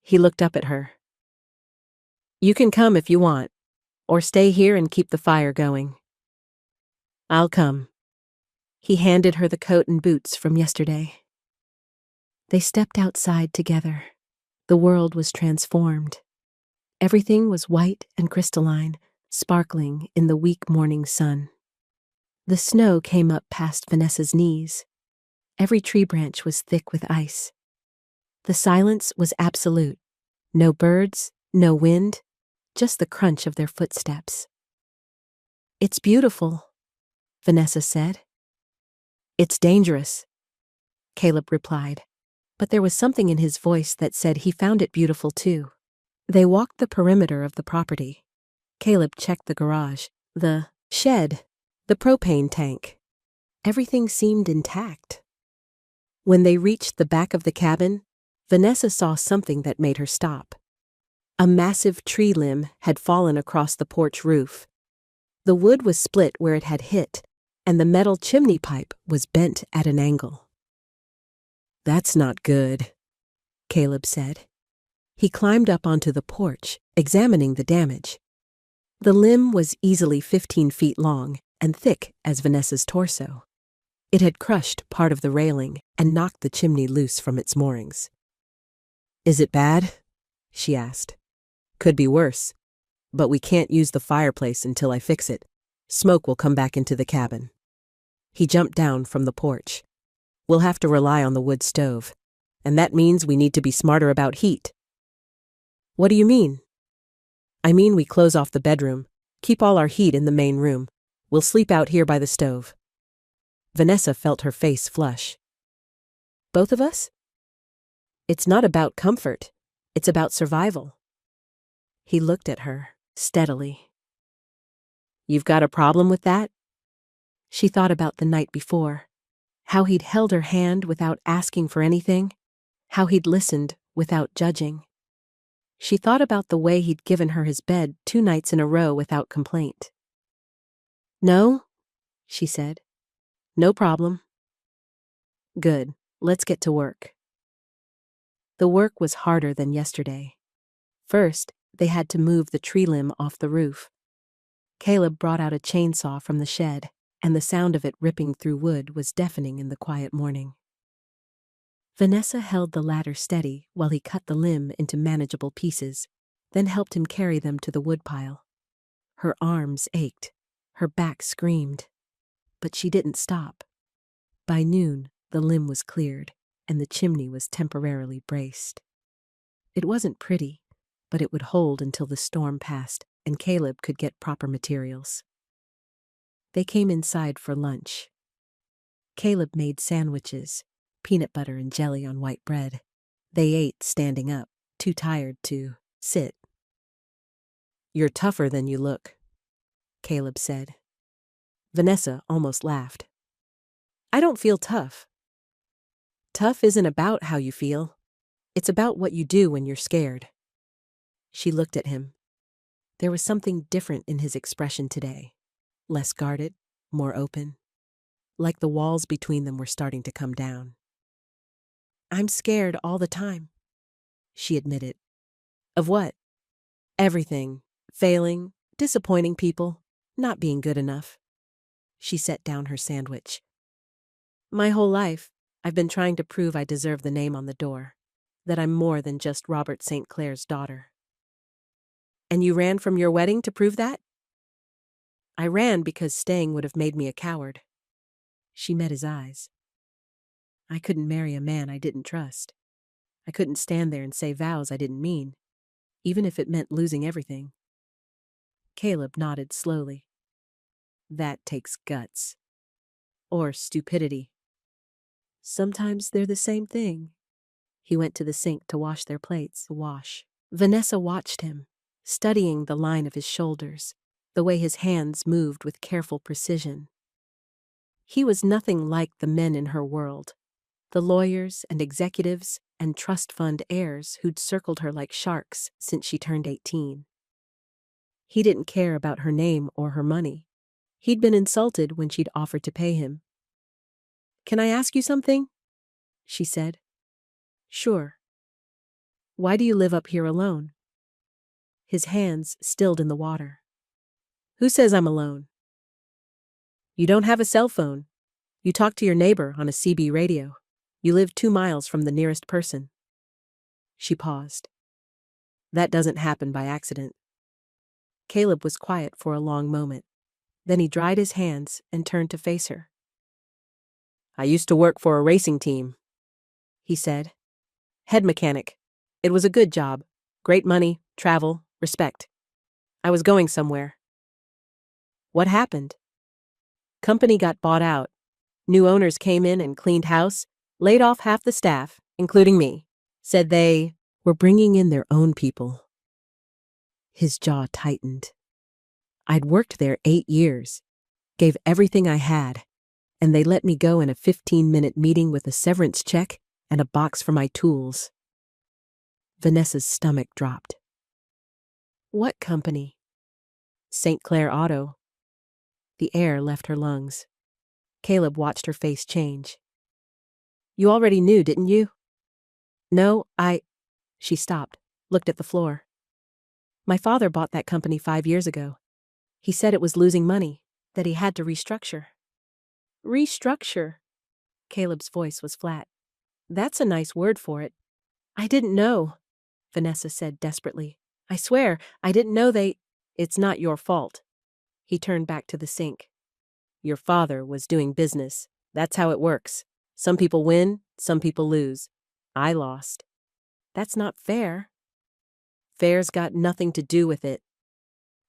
He looked up at her. "You can come if you want, or stay here and keep the fire going." "I'll come." He handed her the coat and boots from yesterday. They stepped outside together. The world was transformed. Everything was white and crystalline, sparkling in the weak morning sun. The snow came up past Vanessa's knees. Every tree branch was thick with ice. The silence was absolute. No birds, no wind, just the crunch of their footsteps. "It's beautiful," Vanessa said. "It's dangerous," Caleb replied. But there was something in his voice that said he found it beautiful too. They walked the perimeter of the property. Caleb checked the garage, the shed, the propane tank. Everything seemed intact. When they reached the back of the cabin, Vanessa saw something that made her stop. A massive tree limb had fallen across the porch roof. The wood was split where it had hit, and the metal chimney pipe was bent at an angle. "That's not good," Caleb said. He climbed up onto the porch, examining the damage. The limb was easily 15 feet long and thick as Vanessa's torso. It had crushed part of the railing and knocked the chimney loose from its moorings. "Is it bad?" she asked. "Could be worse, but we can't use the fireplace until I fix it. Smoke will come back into the cabin." He jumped down from the porch. "We'll have to rely on the wood stove, and that means we need to be smarter about heat." "What do you mean?" "I mean we close off the bedroom, keep all our heat in the main room. We'll sleep out here by the stove." Vanessa felt her face flush. "Both of us?" "It's not about comfort. It's about survival." He looked at her steadily. "You've got a problem with that?" She thought about the night before, how he'd held her hand without asking for anything, how he'd listened without judging. She thought about the way he'd given her his bed 2 nights in a row without complaint. "No," she said. "No problem." "Good. Let's get to work." The work was harder than yesterday. First, they had to move the tree limb off the roof. Caleb brought out a chainsaw from the shed, and the sound of it ripping through wood was deafening in the quiet morning. Vanessa held the ladder steady while he cut the limb into manageable pieces, then helped him carry them to the woodpile. Her arms ached, her back screamed, but she didn't stop. By noon, the limb was cleared, and the chimney was temporarily braced. It wasn't pretty, but it would hold until the storm passed and Caleb could get proper materials. They came inside for lunch. Caleb made sandwiches, peanut butter and jelly on white bread. They ate standing up, too tired to sit. "You're tougher than you look," Caleb said. Vanessa almost laughed. "I don't feel tough." "Tough isn't about how you feel. It's about what you do when you're scared." She looked at him. There was something different in his expression today. Less guarded, more open. Like the walls between them were starting to come down. "I'm scared all the time," she admitted. "Of what?" "Everything. Failing, disappointing people, not being good enough." She set down her sandwich. "My whole life, I've been trying to prove I deserve the name on the door, that I'm more than just Robert St. Clair's daughter." "And you ran from your wedding to prove that?" "I ran because staying would have made me a coward." She met his eyes. "I couldn't marry a man I didn't trust. I couldn't stand there and say vows I didn't mean, even if it meant losing everything." Caleb nodded slowly. "That takes guts. Or stupidity. Sometimes they're the same thing." He went to the sink to wash their plates. Vanessa watched him, studying the line of his shoulders, the way his hands moved with careful precision. He was nothing like the men in her world, the lawyers and executives and trust fund heirs who'd circled her like sharks since she turned 18. He didn't care about her name or her money. He'd been insulted when she'd offered to pay him. "Can I ask you something?" she said. "Sure." "Why do you live up here alone?" His hands stilled in the water. "Who says I'm alone?" "You don't have a cell phone. You talk to your neighbor on a CB radio. You live 2 miles from the nearest person." She paused. "That doesn't happen by accident." Caleb was quiet for a long moment. Then he dried his hands and turned to face her. "I used to work for a racing team," he said. "Head mechanic. It was a good job. Great money, travel, respect. I was going somewhere." "What happened?" "Company got bought out. New owners came in and cleaned house, laid off half the staff, including me. Said they were bringing in their own people. His jaw tightened. I'd worked there 8 years, gave everything I had, and they let me go in a 15-minute meeting with a severance check and a box for my tools. Vanessa's stomach dropped. What company? St. Clair Auto. The air left her lungs. Caleb watched her face change. You already knew, didn't you? No, She stopped, looked at the floor. My father bought that company 5 years ago. He said it was losing money, that he had to restructure. Restructure? Caleb's voice was flat. That's a nice word for it. I didn't know, Vanessa said desperately. I swear, I didn't know they— It's not your fault. He turned back to the sink. Your father was doing business. That's how it works. Some people win, some people lose. I lost. That's not fair. Fair's got nothing to do with it.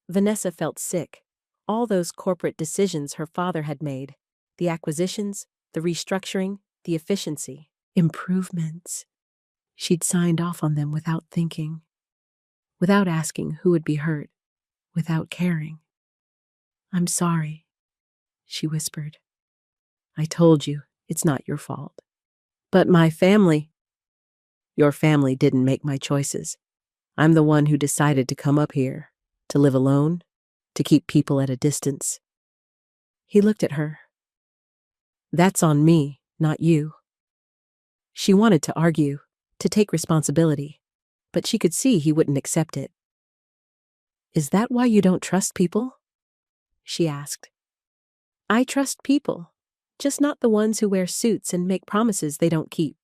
Vanessa felt sick. All those corporate decisions her father had made, the acquisitions, the restructuring, the efficiency, improvements. She'd signed off on them without thinking, without asking who would be hurt, without caring. I'm sorry, she whispered. I told you, it's not your fault. But my family— Your family didn't make my choices. I'm the one who decided to come up here, to live alone, to keep people at a distance. He looked at her. That's on me, not you. She wanted to argue, to take responsibility, but she could see he wouldn't accept it. Is that why you don't trust people? She asked. I trust people, just not the ones who wear suits and make promises they don't keep.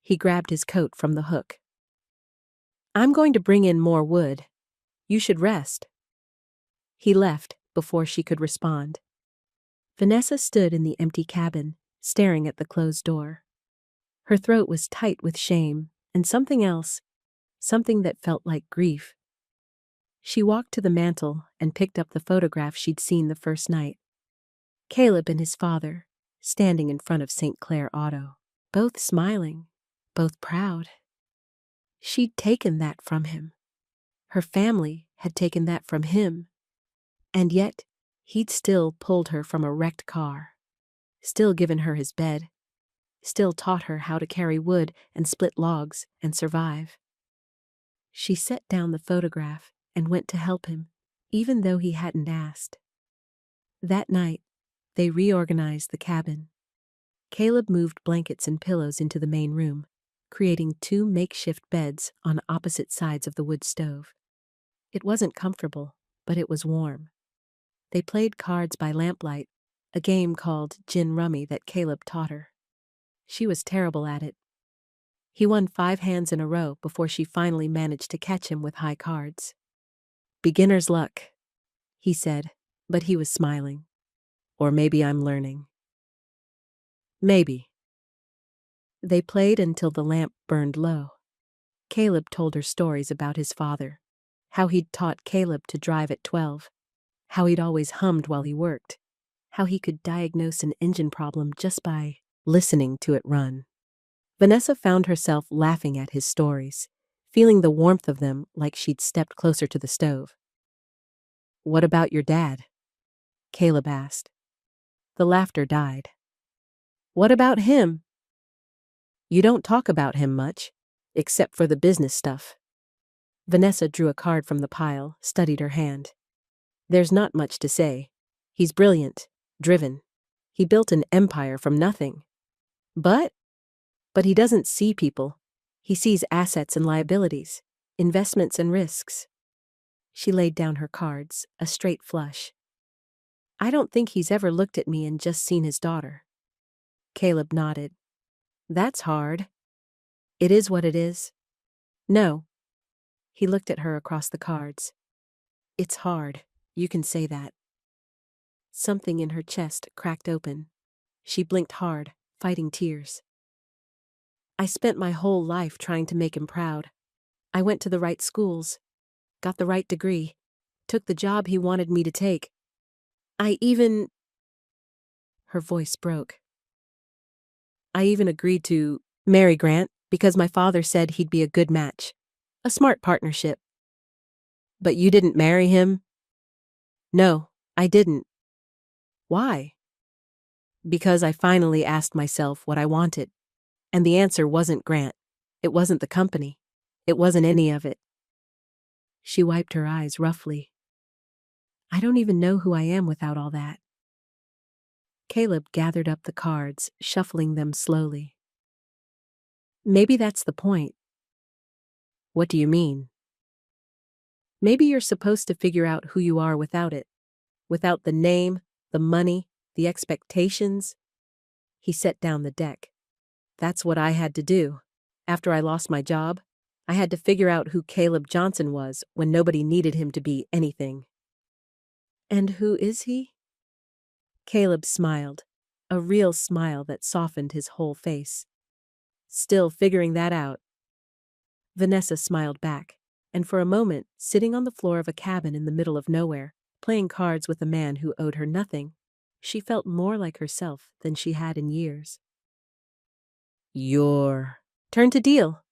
He grabbed his coat from the hook. I'm going to bring in more wood. You should rest. He left before she could respond. Vanessa stood in the empty cabin, staring at the closed door. Her throat was tight with shame and something else, something that felt like grief. She walked to the mantel and picked up the photograph she'd seen the first night. Caleb and his father, standing in front of St. Clair Auto, both smiling, both proud. She'd taken that from him. Her family had taken that from him. And yet, he'd still pulled her from a wrecked car, still given her his bed, still taught her how to carry wood and split logs and survive. She set down the photograph and went to help him, even though he hadn't asked. That night, they reorganized the cabin. Caleb moved blankets and pillows into the main room, creating 2 makeshift beds on opposite sides of the wood stove. It wasn't comfortable, but it was warm. They played cards by lamplight, a game called gin rummy that Caleb taught her. She was terrible at it. He won 5 hands in a row before she finally managed to catch him with high cards. Beginner's luck, he said, but he was smiling. Or maybe I'm learning. Maybe. They played until the lamp burned low. Caleb told her stories about his father, how he'd taught Caleb to drive at 12, how he'd always hummed while he worked, how he could diagnose an engine problem just by listening to it run. Vanessa found herself laughing at his stories, feeling the warmth of them like she'd stepped closer to the stove. What about your dad? Caleb asked. The laughter died. What about him? You don't talk about him much, except for the business stuff. Vanessa drew a card from the pile, studied her hand. There's not much to say. He's brilliant, driven. He built an empire from nothing. But he doesn't see people. He sees assets and liabilities, investments and risks. She laid down her cards, a straight flush. I don't think he's ever looked at me and just seen his daughter. Caleb nodded. That's hard. It is what it is. No. He looked at her across the cards. It's hard. You can say that. Something in her chest cracked open. She blinked hard, fighting tears. I spent my whole life trying to make him proud. I went to the right schools, got the right degree, took the job he wanted me to take. Her voice broke. I even agreed to marry Grant because my father said he'd be a good match, a smart partnership. But you didn't marry him? No, I didn't. Why? Because I finally asked myself what I wanted. And the answer wasn't Grant. It wasn't the company. It wasn't any of it. She wiped her eyes roughly. I don't even know who I am without all that. Caleb gathered up the cards, shuffling them slowly. Maybe that's the point. What do you mean? Maybe you're supposed to figure out who you are without it. Without the name, the money, the expectations. He set down the deck. That's what I had to do. After I lost my job, I had to figure out who Caleb Johnson was when nobody needed him to be anything. And who is he? Caleb smiled, a real smile that softened his whole face. Still figuring that out. Vanessa smiled back, and for a moment, sitting on the floor of a cabin in the middle of nowhere, playing cards with a man who owed her nothing, she felt more like herself than she had in years. Your turn to deal,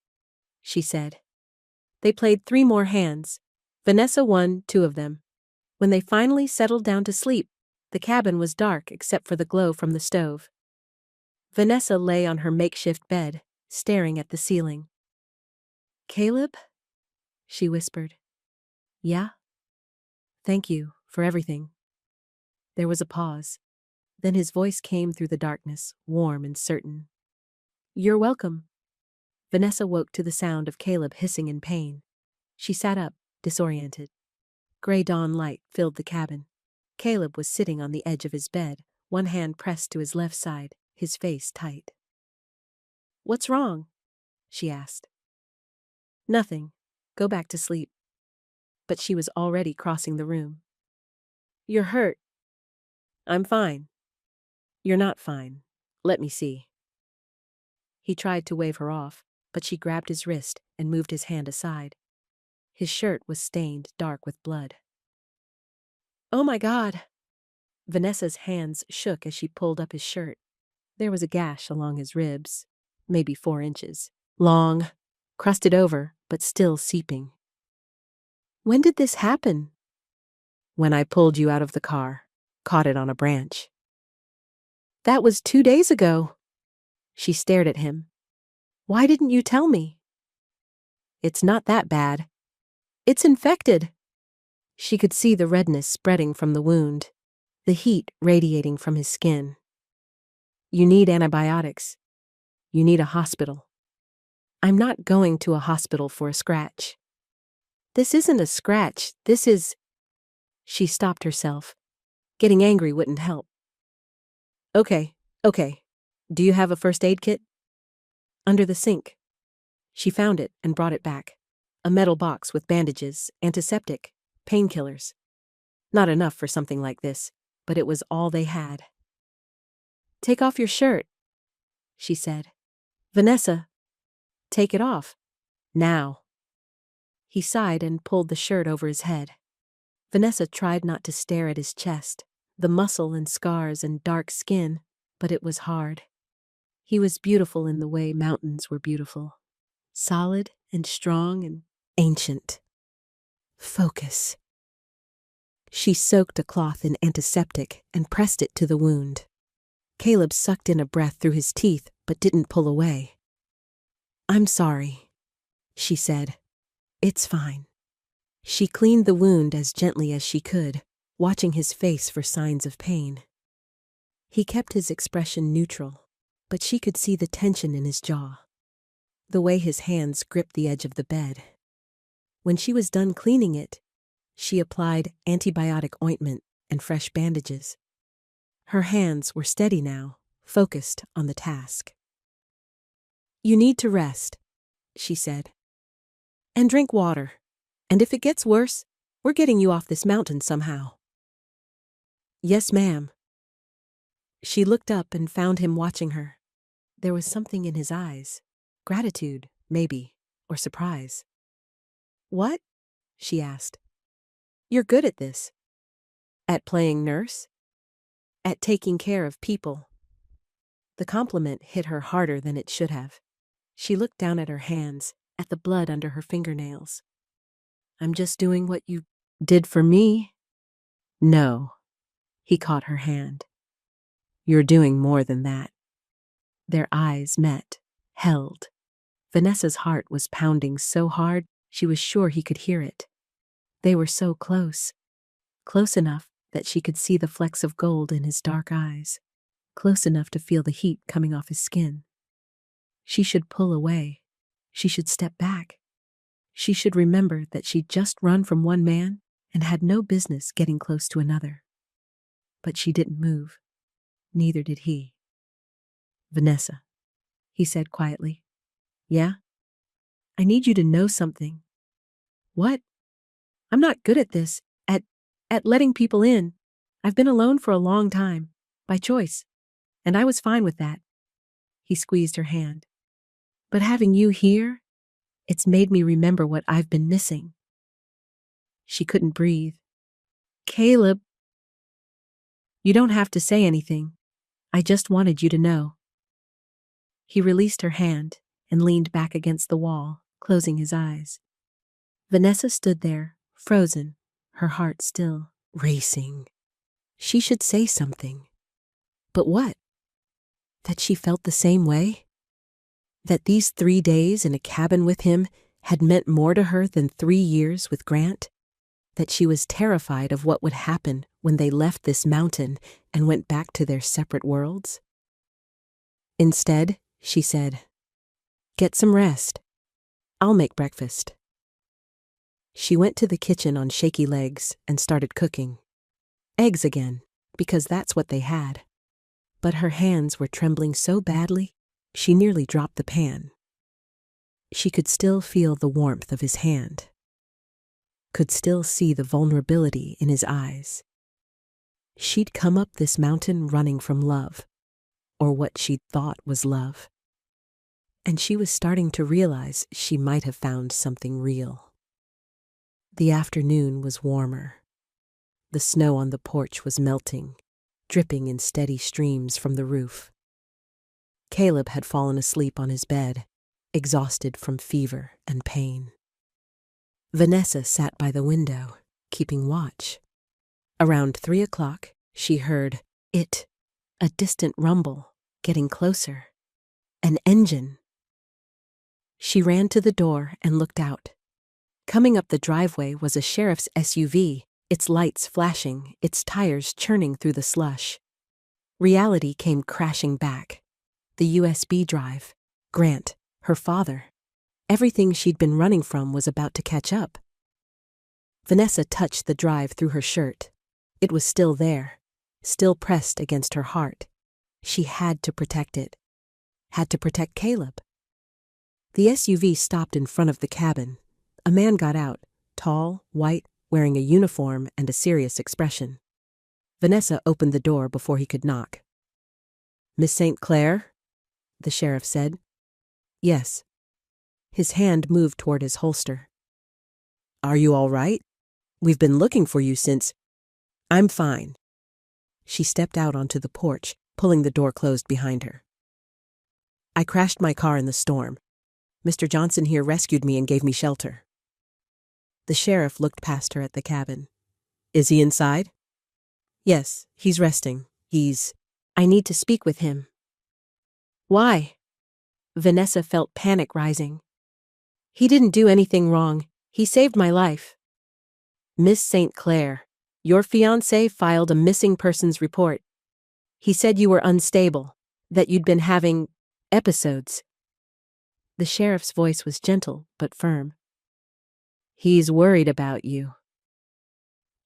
she said. They played 3 more hands. Vanessa won 2 of them. When they finally settled down to sleep, the cabin was dark except for the glow from the stove. Vanessa lay on her makeshift bed, staring at the ceiling. Caleb? She whispered. Yeah? Thank you for everything. There was a pause. Then his voice came through the darkness, warm and certain. You're welcome. Vanessa woke to the sound of Caleb hissing in pain. She sat up, disoriented. Gray dawn light filled the cabin. Caleb was sitting on the edge of his bed, one hand pressed to his left side, his face tight. What's wrong? She asked. Nothing. Go back to sleep. But she was already crossing the room. You're hurt. I'm fine. You're not fine. Let me see. He tried to wave her off, but she grabbed his wrist and moved his hand aside. His shirt was stained dark with blood. Oh my God! Vanessa's hands shook as she pulled up his shirt. There was a gash along his ribs, maybe 4 inches. Long, crusted over, but still seeping. When did this happen? When I pulled you out of the car, caught it on a branch. That was 2 days ago. She stared at him. Why didn't you tell me? It's not that bad. It's infected. She could see the redness spreading from the wound, the heat radiating from his skin. You need antibiotics. You need a hospital. I'm not going to a hospital for a scratch. This isn't a scratch, this is... She stopped herself. Getting angry wouldn't help. Okay. Do you have a first aid kit? Under the sink. She found it and brought it back. A metal box with bandages, antiseptic, painkillers. Not enough for something like this, but it was all they had. Take off your shirt, she said. Vanessa, take it off. Now. He sighed and pulled the shirt over his head. Vanessa tried not to stare at his chest, the muscle and scars and dark skin, but it was hard. He was beautiful in the way mountains were beautiful. Solid and strong and ancient. Focus. She soaked a cloth in antiseptic and pressed it to the wound. Caleb sucked in a breath through his teeth but didn't pull away. I'm sorry, she said. It's fine. She cleaned the wound as gently as she could, watching his face for signs of pain. He kept his expression neutral, but she could see the tension in his jaw, the way his hands gripped the edge of the bed. When she was done cleaning it, she applied antibiotic ointment and fresh bandages. Her hands were steady now, focused on the task. You need to rest, she said. And drink water. And if it gets worse, we're getting you off this mountain somehow. Yes, ma'am. She looked up and found him watching her. There was something in his eyes. Gratitude, maybe, or surprise. What? She asked. You're good at this. At playing nurse? At taking care of people. The compliment hit her harder than it should have. She looked down at her hands, at the blood under her fingernails. I'm just doing what you did for me. No, he caught her hand. You're doing more than that. Their eyes met, held. Vanessa's heart was pounding so hard she was sure he could hear it. They were so close. Close enough that she could see the flecks of gold in his dark eyes. Close enough to feel the heat coming off his skin. She should pull away. She should step back. She should remember that she'd just run from one man and had no business getting close to another. But she didn't move. Neither did he. Vanessa, he said quietly. Yeah? I need you to know something. What? I'm not good at this, at letting people in. I've been alone for a long time, by choice, and I was fine with that. He squeezed her hand. But having you here, it's made me remember what I've been missing. She couldn't breathe. Caleb. You don't have to say anything. I just wanted you to know. He released her hand and leaned back against the wall, closing his eyes. Vanessa stood there, frozen, her heart still racing. She should say something. But what? That she felt the same way? That these 3 days in a cabin with him had meant more to her than 3 years with Grant? That she was terrified of what would happen when they left this mountain and went back to their separate worlds? Instead, she said, "Get some rest. I'll make breakfast." She went to the kitchen on shaky legs and started cooking. Eggs again, because that's what they had. But her hands were trembling so badly, she nearly dropped the pan. She could still feel the warmth of his hand. Could still see the vulnerability in his eyes. She'd come up this mountain running from love, or what she'd thought was love. And she was starting to realize she might have found something real. The afternoon was warmer. The snow on the porch was melting, dripping in steady streams from the roof. Caleb had fallen asleep on his bed, exhausted from fever and pain. Vanessa sat by the window, keeping watch. Around 3 o'clock, she heard it, a distant rumble, getting closer. An engine. She ran to the door and looked out. Coming up the driveway was a sheriff's SUV, its lights flashing, its tires churning through the slush. Reality came crashing back. The USB drive, Grant, her father. Everything she'd been running from was about to catch up. Vanessa touched the drive through her shirt. It was still there, still pressed against her heart. She had to protect it. Had to protect Caleb. The SUV stopped in front of the cabin. A man got out, tall, white, wearing a uniform and a serious expression. Vanessa opened the door before he could knock. "Miss St. Clair?" the sheriff said. "Yes." His hand moved toward his holster. "Are you all right? We've been looking for you since—" "I'm fine." She stepped out onto the porch, pulling the door closed behind her. "I crashed my car in the storm. Mr. Johnson here rescued me and gave me shelter." The sheriff looked past her at the cabin. "Is he inside?" "Yes, he's resting. I need to speak with him." "Why?" Vanessa felt panic rising. "He didn't do anything wrong. He saved my life." "Miss St. Clair, your fiancé filed a missing persons report. He said you were unstable, that you'd been having episodes." The sheriff's voice was gentle but firm. "He's worried about you."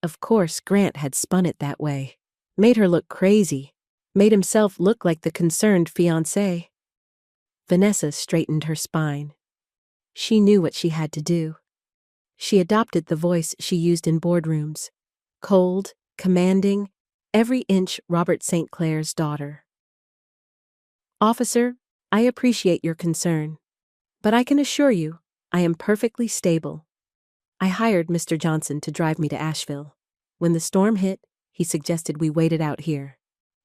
Of course, Grant had spun it that way, made her look crazy, made himself look like the concerned fiancé. Vanessa straightened her spine. She knew what she had to do. She adopted the voice she used in boardrooms. Cold, commanding, every inch Robert St. Clair's daughter. "Officer, I appreciate your concern, but I can assure you I am perfectly stable. I hired Mr. Johnson to drive me to Asheville. When the storm hit, he suggested we wait it out here.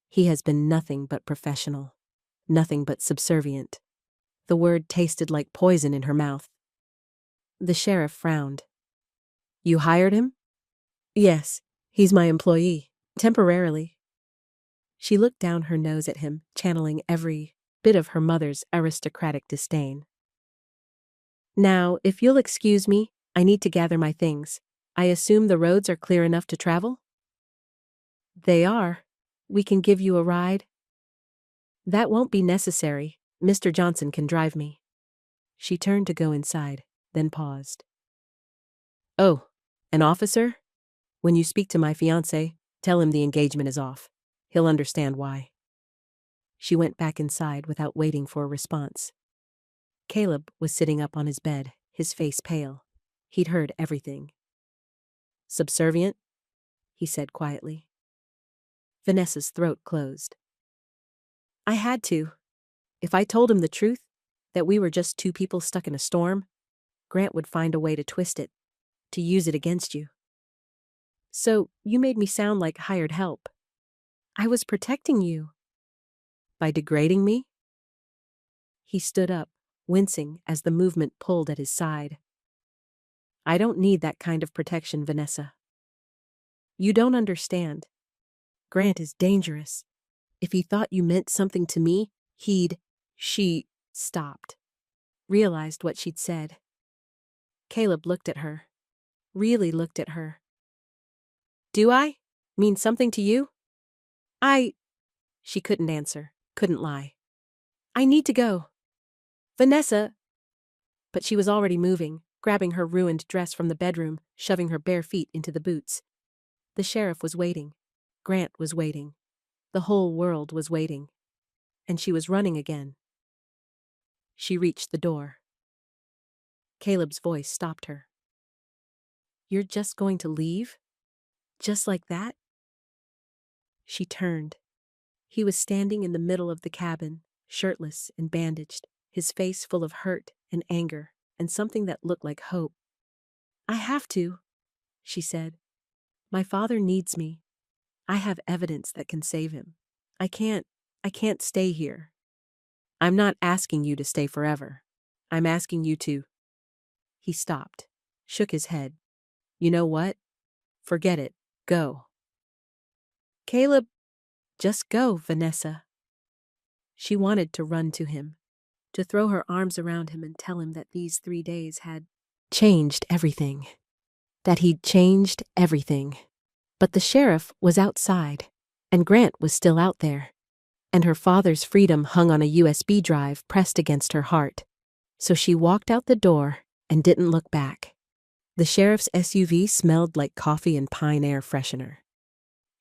He has been nothing but professional, nothing but subservient." The word tasted like poison in her mouth. The sheriff frowned. You hired him? Yes, he's my employee. Temporarily. She looked down her nose at him, channeling every bit of her mother's aristocratic disdain. Now, if you'll excuse me, I need to gather my things. I assume the roads are clear enough to travel? They are. We can give you a ride. That won't be necessary. Mr. Johnson can drive me. She turned to go inside, then paused. Oh, an officer? When you speak to my fiancé, tell him the engagement is off. He'll understand why. She went back inside without waiting for a response. Caleb was sitting up on his bed, his face pale. He'd heard everything. Subservient? He said quietly. Vanessa's throat closed. I had to. If I told him the truth, that we were just two people stuck in a storm, Grant would find a way to twist it, to use it against you. So you made me sound like hired help. I was protecting you. By degrading me? He stood up, wincing as the movement pulled at his side. I don't need that kind of protection, Vanessa. You don't understand. Grant is dangerous. If he thought you meant something to me, She stopped, realized what she'd said. Caleb looked at her. Really looked at her. Do I mean something to you? She couldn't answer, couldn't lie. I need to go. Vanessa. But she was already moving, grabbing her ruined dress from the bedroom, shoving her bare feet into the boots. The sheriff was waiting. Grant was waiting. The whole world was waiting. And she was running again. She reached the door. Caleb's voice stopped her. You're just going to leave? Just like that? She turned. He was standing in the middle of the cabin, shirtless and bandaged, his face full of hurt and anger and something that looked like hope. I have to, she said. My father needs me. I have evidence that can save him. I can't stay here. I'm not asking you to stay forever. I'm asking you to. He stopped, shook his head. You know what? Forget it. Go. Caleb, just go, Vanessa. She wanted to run to him, to throw her arms around him and tell him that these 3 days had changed everything. That he'd changed everything. But the sheriff was outside, and Grant was still out there, and her father's freedom hung on a USB drive pressed against her heart. So she walked out the door and didn't look back. The sheriff's SUV smelled like coffee and pine air freshener.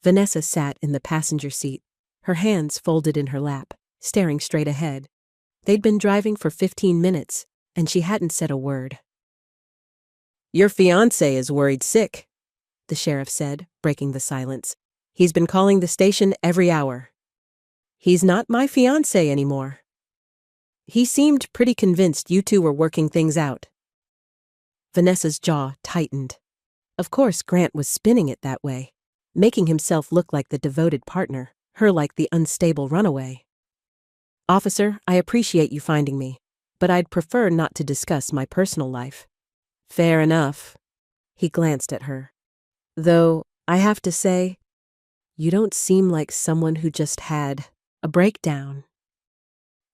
Vanessa sat in the passenger seat, her hands folded in her lap, staring straight ahead. They'd been driving for 15 minutes, and she hadn't said a word. Your fiancé is worried sick, the sheriff said, breaking the silence. He's been calling the station every hour. He's not my fiancé anymore. He seemed pretty convinced you two were working things out. Vanessa's jaw tightened. Of course Grant was spinning it that way, making himself look like the devoted partner, her like the unstable runaway. Officer, I appreciate you finding me, but I'd prefer not to discuss my personal life. Fair enough. He glanced at her. Though, I have to say, you don't seem like someone who just had a breakdown.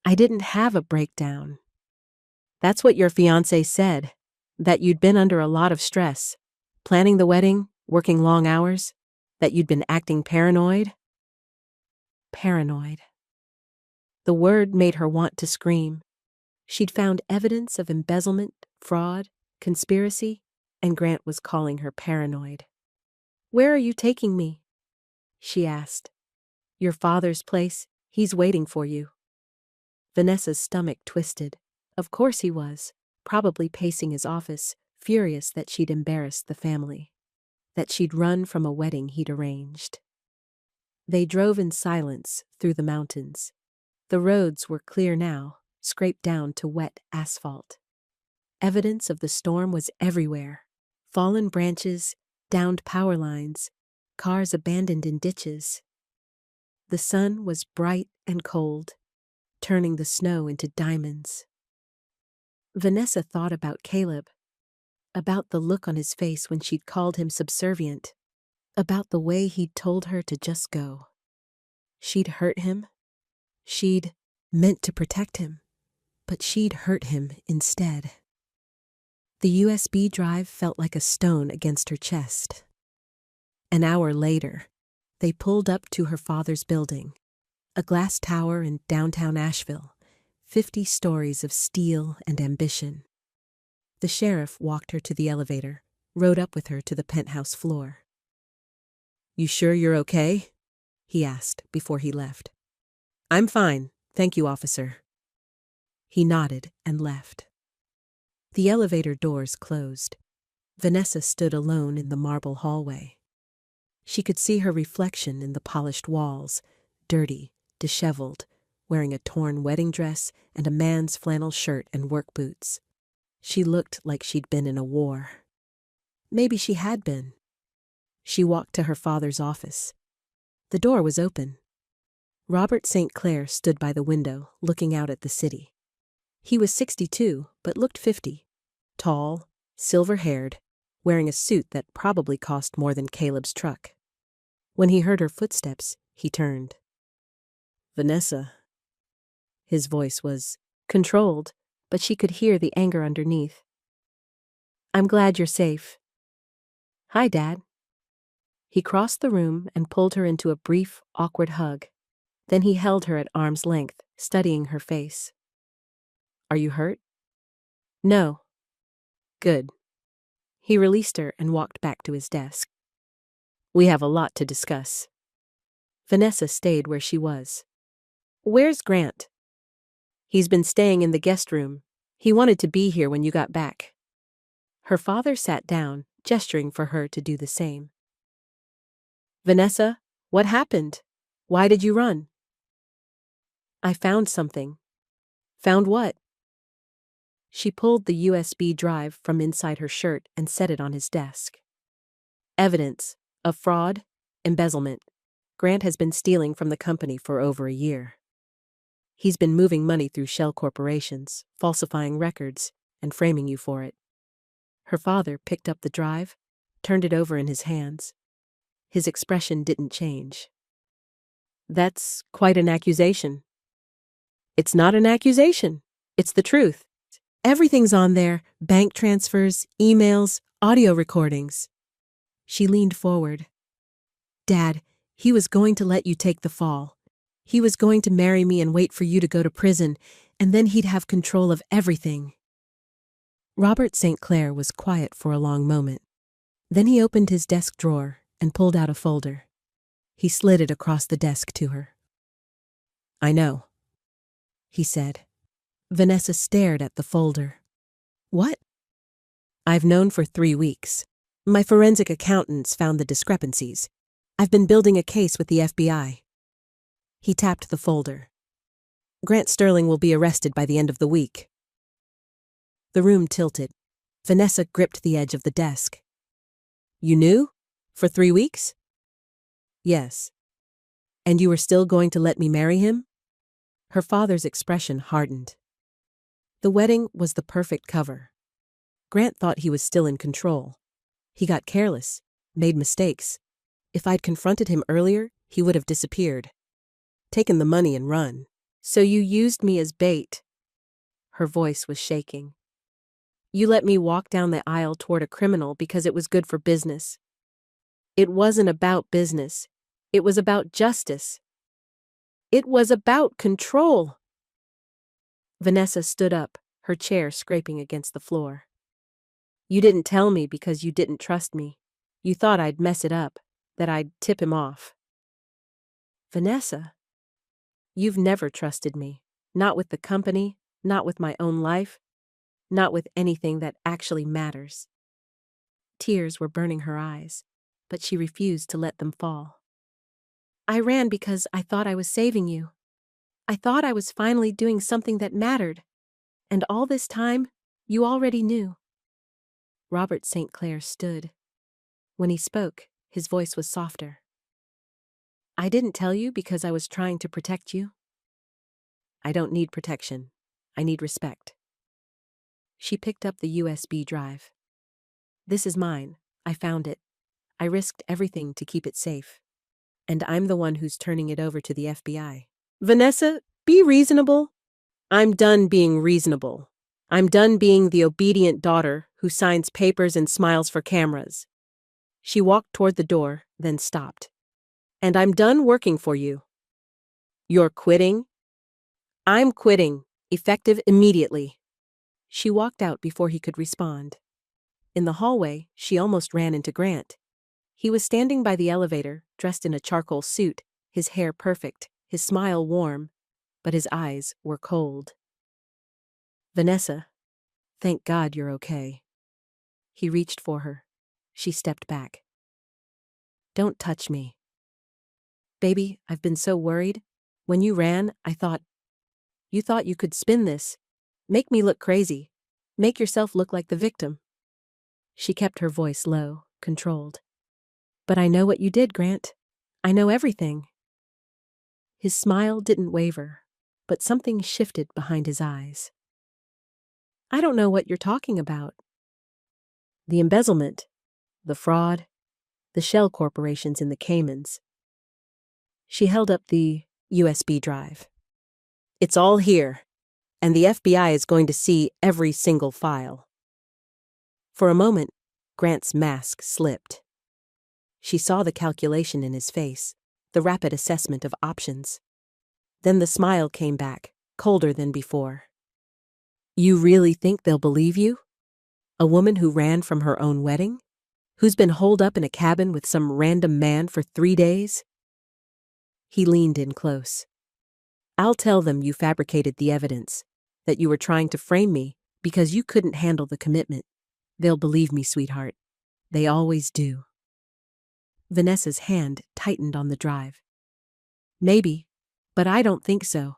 I didn't have a breakdown. That's what your fiancé said, that you'd been under a lot of stress, planning the wedding, working long hours, that you'd been acting paranoid. Paranoid. The word made her want to scream. She'd found evidence of embezzlement, fraud, conspiracy, and Grant was calling her paranoid. Where are you taking me? She asked. Your father's place. He's waiting for you. Vanessa's stomach twisted. Of course he was, probably pacing his office, furious that she'd embarrassed the family, that she'd run from a wedding he'd arranged. They drove in silence through the mountains. The roads were clear now, scraped down to wet asphalt. Evidence of the storm was everywhere. Fallen branches, downed power lines, cars abandoned in ditches. The sun was bright and cold, turning the snow into diamonds. Vanessa thought about Caleb. About the look on his face when she'd called him subservient. About the way he'd told her to just go. She'd hurt him. She'd meant to protect him. But she'd hurt him instead. The USB drive felt like a stone against her chest. An hour later, they pulled up to her father's building, a glass tower in downtown Asheville, 50 stories of steel and ambition. The sheriff walked her to the elevator, rode up with her to the penthouse floor. "You sure you're okay?" he asked before he left. "I'm fine, thank you, officer." He nodded and left. The elevator doors closed. Vanessa stood alone in the marble hallway. She could see her reflection in the polished walls, dirty, disheveled, wearing a torn wedding dress and a man's flannel shirt and work boots. She looked like she'd been in a war. Maybe she had been. She walked to her father's office. The door was open. Robert St. Clair stood by the window, looking out at the city. He was 62, but looked 50. Tall, silver-haired, wearing a suit that probably cost more than Caleb's truck. When he heard her footsteps, he turned. "Vanessa." His voice was controlled, but she could hear the anger underneath. "I'm glad you're safe." "Hi, Dad." He crossed the room and pulled her into a brief, awkward hug. Then he held her at arm's length, studying her face. "Are you hurt?" "No." "Good." He released her and walked back to his desk. "We have a lot to discuss." Vanessa stayed where she was. "Where's Grant?" "He's been staying in the guest room. He wanted to be here when you got back." Her father sat down, gesturing for her to do the same. "Vanessa, what happened? Why did you run?" "I found something." "Found what?" She pulled the USB drive from inside her shirt and set it on his desk. "Evidence of fraud, embezzlement. Grant has been stealing from the company for over a year. He's been moving money through shell corporations, falsifying records, and framing you for it." Her father picked up the drive, turned it over in his hands. His expression didn't change. "That's quite an accusation." "It's not an accusation. It's the truth. Everything's on there, bank transfers, emails, audio recordings." She leaned forward. "Dad, he was going to let you take the fall. He was going to marry me and wait for you to go to prison, and then he'd have control of everything." Robert St. Clair was quiet for a long moment. Then he opened his desk drawer and pulled out a folder. He slid it across the desk to her. "I know," he said. Vanessa stared at the folder. "What?" "I've known for 3 weeks. My forensic accountants found the discrepancies. I've been building a case with the FBI." He tapped the folder. "Grant Sterling will be arrested by the end of the week." The room tilted. Vanessa gripped the edge of the desk. "You knew? For 3 weeks?" "Yes." "And you were still going to let me marry him?" Her father's expression hardened. The wedding was the perfect cover. Grant thought he was still in control. He got careless, made mistakes. If I'd confronted him earlier, he would have disappeared. Taken the money and run. "So you used me as bait." Her voice was shaking. "You let me walk down the aisle toward a criminal because it was good for business." "It wasn't about business. It was about justice. It was about control." Vanessa stood up, her chair scraping against the floor. "You didn't tell me because you didn't trust me. You thought I'd mess it up, that I'd tip him off." "Vanessa, you've never trusted me. Not with the company, not with my own life, not with anything that actually matters." Tears were burning her eyes, but she refused to let them fall. "I ran because I thought I was saving you. I thought I was finally doing something that mattered. And all this time, you already knew." Robert St. Clair stood. When he spoke, his voice was softer. "I didn't tell you because I was trying to protect you." "I don't need protection. I need respect." She picked up the USB drive. This is mine. I found it. I risked everything to keep it safe. And I'm the one who's turning it over to the FBI. Vanessa, be reasonable. I'm done being reasonable. I'm done being the obedient daughter who signs papers and smiles for cameras. She walked toward the door, then stopped. And I'm done working for you. You're quitting? I'm quitting, effective immediately. She walked out before he could respond. In the hallway, she almost ran into Grant. He was standing by the elevator, dressed in a charcoal suit, his hair perfect, his smile warm, but his eyes were cold. Vanessa, thank God you're okay. He reached for her. She stepped back. Don't touch me. Baby, I've been so worried. When you ran, you thought you could spin this. Make me look crazy. Make yourself look like the victim. She kept her voice low, controlled. But I know what you did, Grant. I know everything. His smile didn't waver, but something shifted behind his eyes. I don't know what you're talking about. The embezzlement, the fraud, the shell corporations in the Caymans. She held up the USB drive. It's all here, and the FBI is going to see every single file. For a moment, Grant's mask slipped. She saw the calculation in his face, the rapid assessment of options. Then the smile came back, colder than before. You really think they'll believe you? A woman who ran from her own wedding? Who's been holed up in a cabin with some random man for 3 days? He leaned in close. I'll tell them you fabricated the evidence, that you were trying to frame me because you couldn't handle the commitment. They'll believe me, sweetheart. They always do. Vanessa's hand tightened on the drive. Maybe, but I don't think so,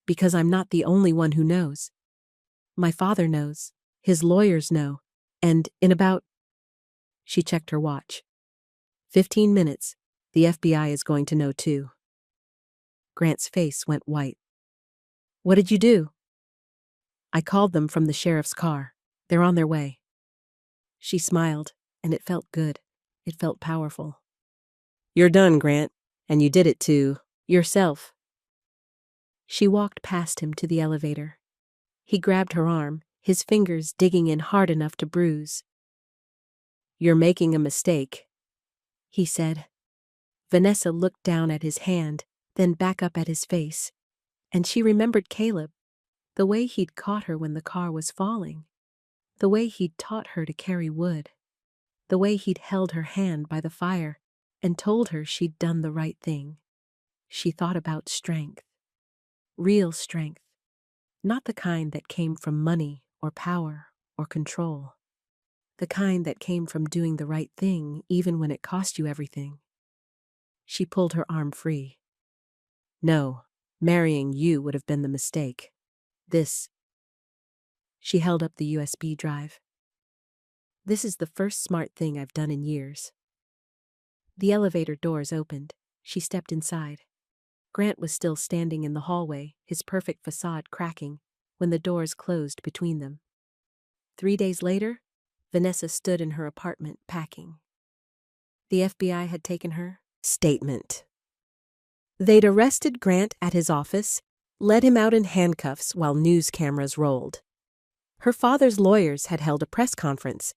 because I'm not the only one who knows. My father knows, his lawyers know, and in about... She checked her watch. 15 minutes, the FBI is going to know too. Grant's face went white. What did you do? I called them from the sheriff's car. They're on their way. She smiled, and it felt good. It felt powerful. You're done, Grant, and you did it to yourself. She walked past him to the elevator. He grabbed her arm, his fingers digging in hard enough to bruise. You're making a mistake, he said. Vanessa looked down at his hand, then back up at his face, and she remembered Caleb, the way he'd caught her when the car was falling, the way he'd taught her to carry wood, the way he'd held her hand by the fire and told her she'd done the right thing. She thought about strength, real strength, not the kind that came from money or power or control, the kind that came from doing the right thing even when it cost you everything. She pulled her arm free. No, marrying you would have been the mistake. This. She held up the USB drive. This is the first smart thing I've done in years. The elevator doors opened. She stepped inside. Grant was still standing in the hallway, his perfect facade cracking, when the doors closed between them. 3 days later, Vanessa stood in her apartment packing. The FBI had taken her statement. They'd arrested Grant at his office, led him out in handcuffs while news cameras rolled. Her father's lawyers had held a press conference,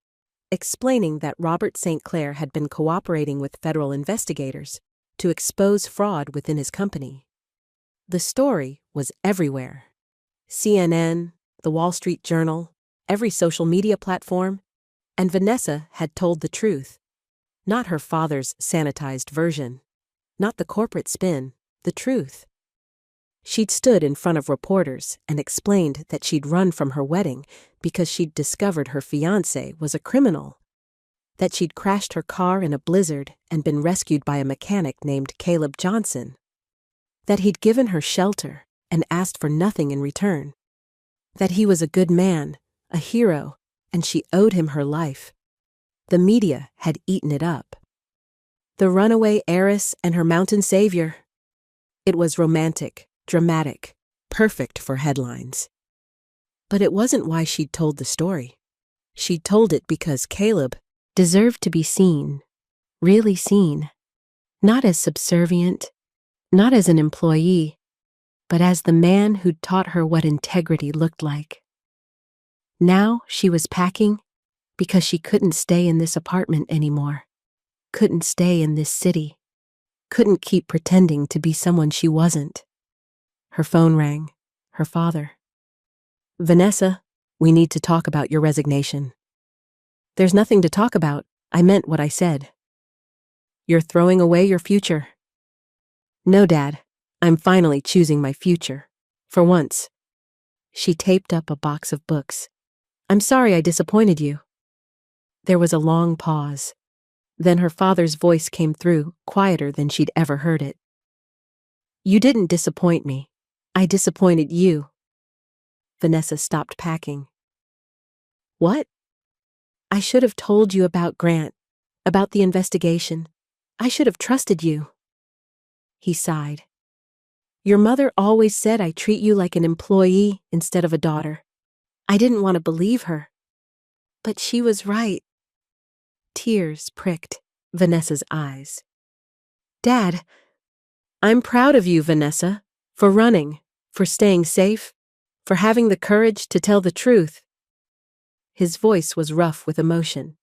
explaining that Robert St. Clair had been cooperating with federal investigators to expose fraud within his company. The story was everywhere. CNN, the Wall Street Journal, every social media platform, and Vanessa had told the truth. Not her father's sanitized version. Not the corporate spin, the truth. She'd stood in front of reporters and explained that she'd run from her wedding because she'd discovered her fiancé was a criminal, that she'd crashed her car in a blizzard and been rescued by a mechanic named Caleb Johnson, that he'd given her shelter and asked for nothing in return, that he was a good man, a hero, and she owed him her life. The media had eaten it up. The runaway heiress and her mountain savior. It was romantic, dramatic, perfect for headlines. But it wasn't why she'd told the story. She'd told it because Caleb deserved to be seen, really seen, not as subservient, not as an employee, but as the man who'd taught her what integrity looked like. Now she was packing because she couldn't stay in this apartment anymore, couldn't stay in this city, couldn't keep pretending to be someone she wasn't. Her phone rang. Her father. "Vanessa, we need to talk about your resignation." "There's nothing to talk about. I meant what I said." "You're throwing away your future." "No, Dad. I'm finally choosing my future. For once." She taped up a box of books. "I'm sorry I disappointed you." There was a long pause. Then her father's voice came through, quieter than she'd ever heard it. "You didn't disappoint me. I disappointed you." Vanessa stopped packing. "What?" "I should have told you about Grant, about the investigation. I should have trusted you." He sighed. "Your mother always said I treat you like an employee instead of a daughter. I didn't want to believe her. But she was right." Tears pricked Vanessa's eyes. "Dad, I'm proud of you, Vanessa, for running, for staying safe, for having the courage to tell the truth." His voice was rough with emotion.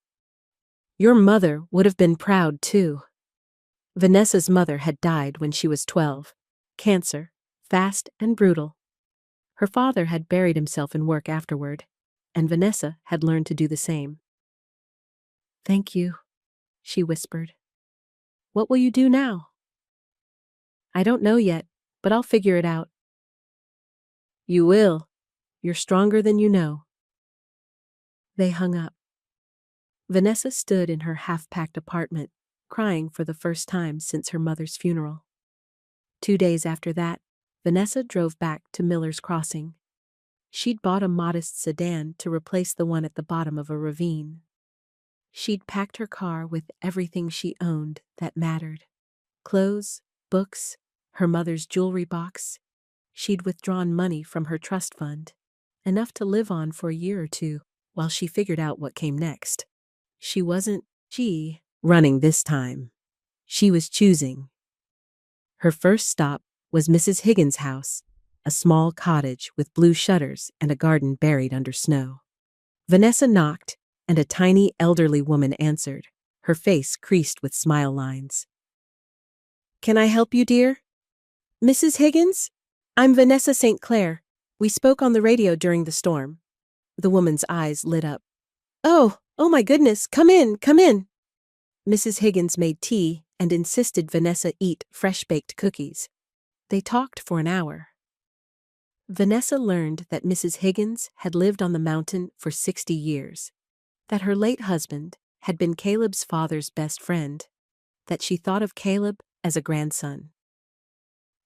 "Your mother would have been proud, too." Vanessa's mother had died when she was 12. Cancer, fast and brutal. Her father had buried himself in work afterward, and Vanessa had learned to do the same. "Thank you," she whispered. "What will you do now?" "I don't know yet, but I'll figure it out." "You will. You're stronger than you know." They hung up. Vanessa stood in her half-packed apartment, crying for the first time since her mother's funeral. 2 days after that, Vanessa drove back to Miller's Crossing. She'd bought a modest sedan to replace the one at the bottom of a ravine. She'd packed her car with everything she owned that mattered. Clothes, books, her mother's jewelry box. She'd withdrawn money from her trust fund, enough to live on for a year or two while she figured out what came next. She wasn't running this time. She was choosing. Her first stop was Mrs. Higgins' house, a small cottage with blue shutters and a garden buried under snow. Vanessa knocked, and a tiny elderly woman answered, her face creased with smile lines. "Can I help you, dear?" "Mrs. Higgins? I'm Vanessa St. Clair. We spoke on the radio during the storm." The woman's eyes lit up. Oh my goodness, come in, come in." Mrs. Higgins made tea and insisted Vanessa eat fresh-baked cookies. They talked for an hour. Vanessa learned that Mrs. Higgins had lived on the mountain for 60 years, that her late husband had been Caleb's father's best friend, that she thought of Caleb as a grandson.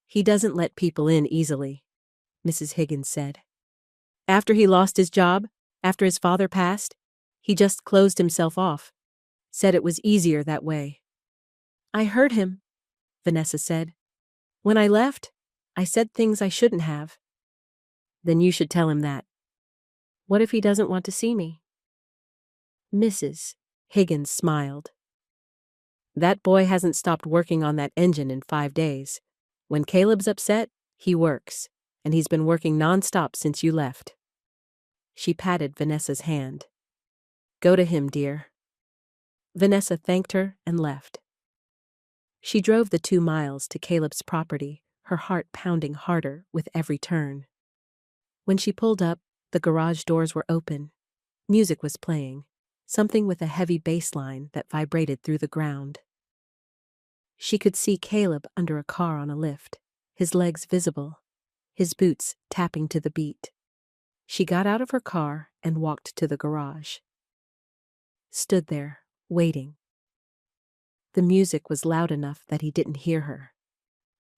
"He doesn't let people in easily," Mrs. Higgins said. "After he lost his job, after his father passed, he just closed himself off, said it was easier that way." "I heard him," Vanessa said. "When I left, I said things I shouldn't have." "Then you should tell him that." "What if he doesn't want to see me?" Mrs. Higgins smiled. "That boy hasn't stopped working on that engine in 5 days. When Caleb's upset, he works, and he's been working nonstop since you left." She patted Vanessa's hand. "Go to him, dear." Vanessa thanked her and left. She drove the 2 miles to Caleb's property, her heart pounding harder with every turn. When she pulled up, the garage doors were open. Music was playing, something with a heavy bass line that vibrated through the ground. She could see Caleb under a car on a lift, his legs visible, his boots tapping to the beat. She got out of her car and walked to the garage. Stood there, waiting. The music was loud enough that he didn't hear her.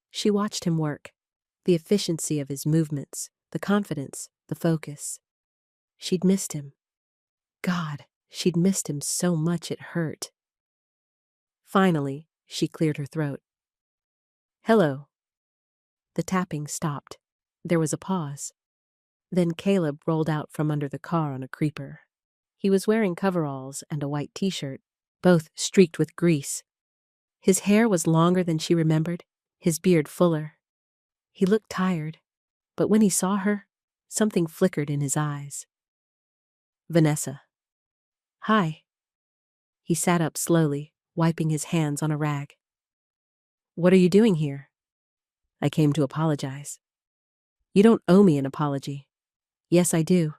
She watched him work, the efficiency of his movements, the confidence, the focus. She'd missed him. God, she'd missed him so much it hurt. Finally, she cleared her throat. "Hello." The tapping stopped. There was a pause. Then Caleb rolled out from under the car on a creeper. He was wearing coveralls and a white t-shirt, both streaked with grease. His hair was longer than she remembered, his beard fuller. He looked tired, but when he saw her, something flickered in his eyes. Vanessa. Hi. He sat up slowly, wiping his hands on a rag. What are you doing here? I came to apologize. You don't owe me an apology. Yes, I do.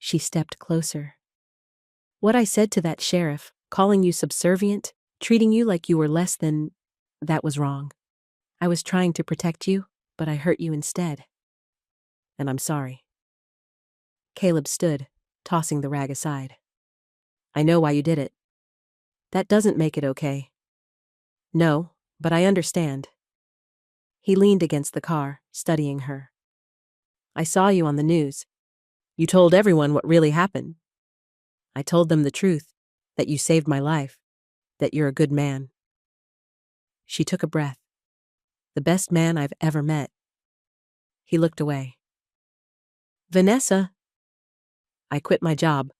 She stepped closer. What I said to that sheriff, calling you subservient, treating you like you were less than, that was wrong. I was trying to protect you, but I hurt you instead. And I'm sorry. Caleb stood, tossing the rag aside. I know why you did it. That doesn't make it okay. No, but I understand. He leaned against the car, studying her. I saw you on the news. You told everyone what really happened. I told them the truth, that you saved my life, that you're a good man. She took a breath. The best man I've ever met. He looked away. Vanessa. I quit my job,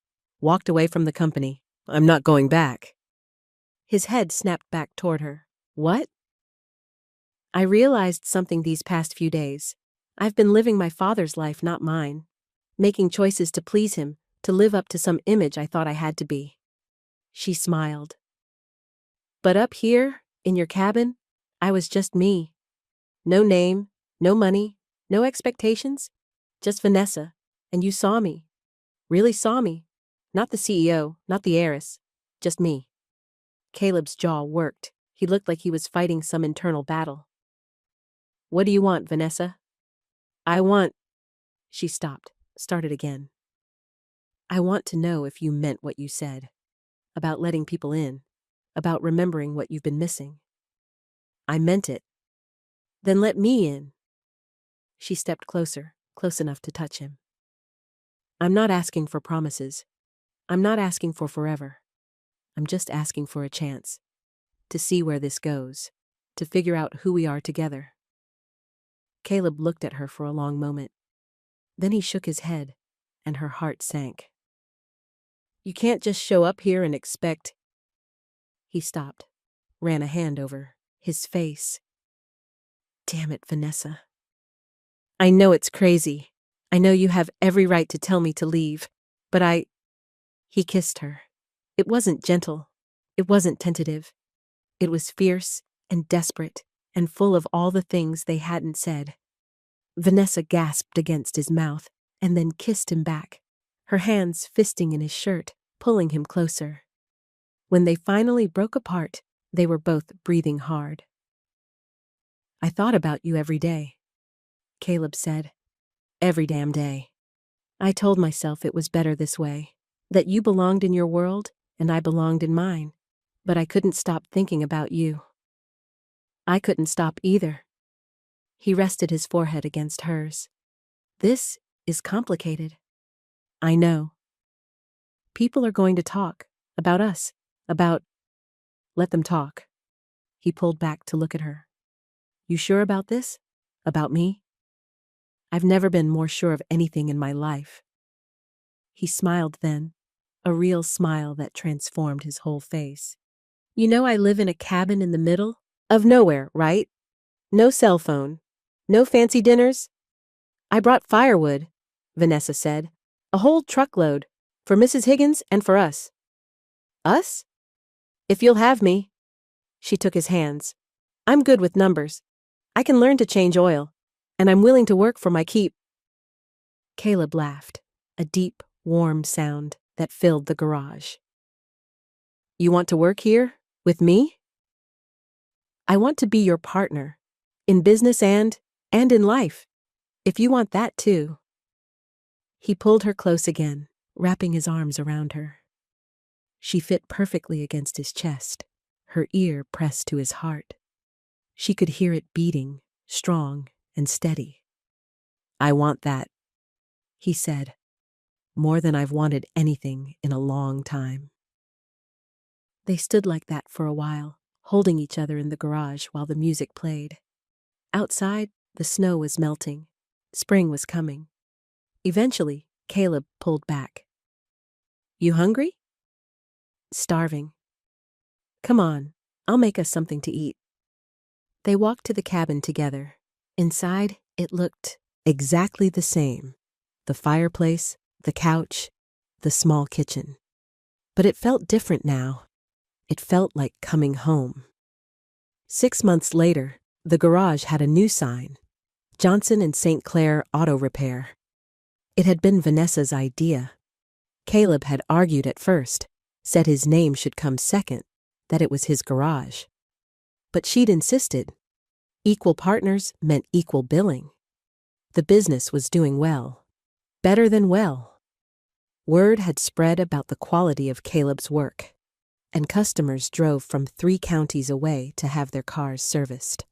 walked away from the company. I'm not going back. His head snapped back toward her. What? I realized something these past few days. I've been living my father's life, not mine. Making choices to please him, to live up to some image I thought I had to be. She smiled. But up here, in your cabin, I was just me. No name, no money, no expectations. Just Vanessa. And you saw me. Really saw me. Not the CEO, not the heiress. Just me. Caleb's jaw worked. He looked like he was fighting some internal battle. What do you want, Vanessa? I want... She stopped, started again. I want to know if you meant what you said. About letting people in. About remembering what you've been missing. I meant it. Then let me in. She stepped closer, close enough to touch him. I'm not asking for promises. I'm not asking for forever. I'm just asking for a chance. To see where this goes. To figure out who we are together. Caleb looked at her for a long moment. Then he shook his head, and her heart sank. You can't just show up here and expect... He stopped, ran a hand over his face. Damn it, Vanessa. I know it's crazy. I know you have every right to tell me to leave, but He kissed her. It wasn't gentle. It wasn't tentative. It was fierce and desperate and full of all the things they hadn't said. Vanessa gasped against his mouth and then kissed him back, her hands fisting in his shirt, pulling him closer. When they finally broke apart, they were both breathing hard. I thought about you every day, Caleb said. Every damn day. I told myself it was better this way, that you belonged in your world and I belonged in mine, but I couldn't stop thinking about you. I couldn't stop either. He rested his forehead against hers. This is complicated. I know. People are going to talk about us, about... Let them talk. He pulled back to look at her. You sure about this? About me? I've never been more sure of anything in my life. He smiled then, a real smile that transformed his whole face. You know I live in a cabin in the middle of nowhere, right? No cell phone. No fancy dinners. I brought firewood, Vanessa said. A whole truckload. For Mrs. Higgins and for us. Us? If you'll have me. She took his hands. I'm good with numbers. I can learn to change oil. And I'm willing to work for my keep. Caleb laughed, a deep, warm sound that filled the garage. You want to work here? With me? I want to be your partner. In business and in life. If you want that too. He pulled her close again, wrapping his arms around her. She fit perfectly against his chest, her ear pressed to his heart. She could hear it beating, strong and steady. I want that, he said, more than I've wanted anything in a long time. They stood like that for a while, holding each other in the garage while the music played. Outside, the snow was melting. Spring was coming. Eventually, Caleb pulled back. You hungry? Starving. Come on, I'll make us something to eat. They walked to the cabin together. Inside, it looked exactly the same. The fireplace, the couch, the small kitchen. But it felt different now. It felt like coming home. 6 months later, the garage had a new sign. Johnson and St. Clair Auto Repair. It had been Vanessa's idea. Caleb had argued at first, said his name should come second, that it was his garage. But she'd insisted. Equal partners meant equal billing. The business was doing well. Better than well. Word had spread about the quality of Caleb's work, and customers drove from 3 counties away to have their cars serviced.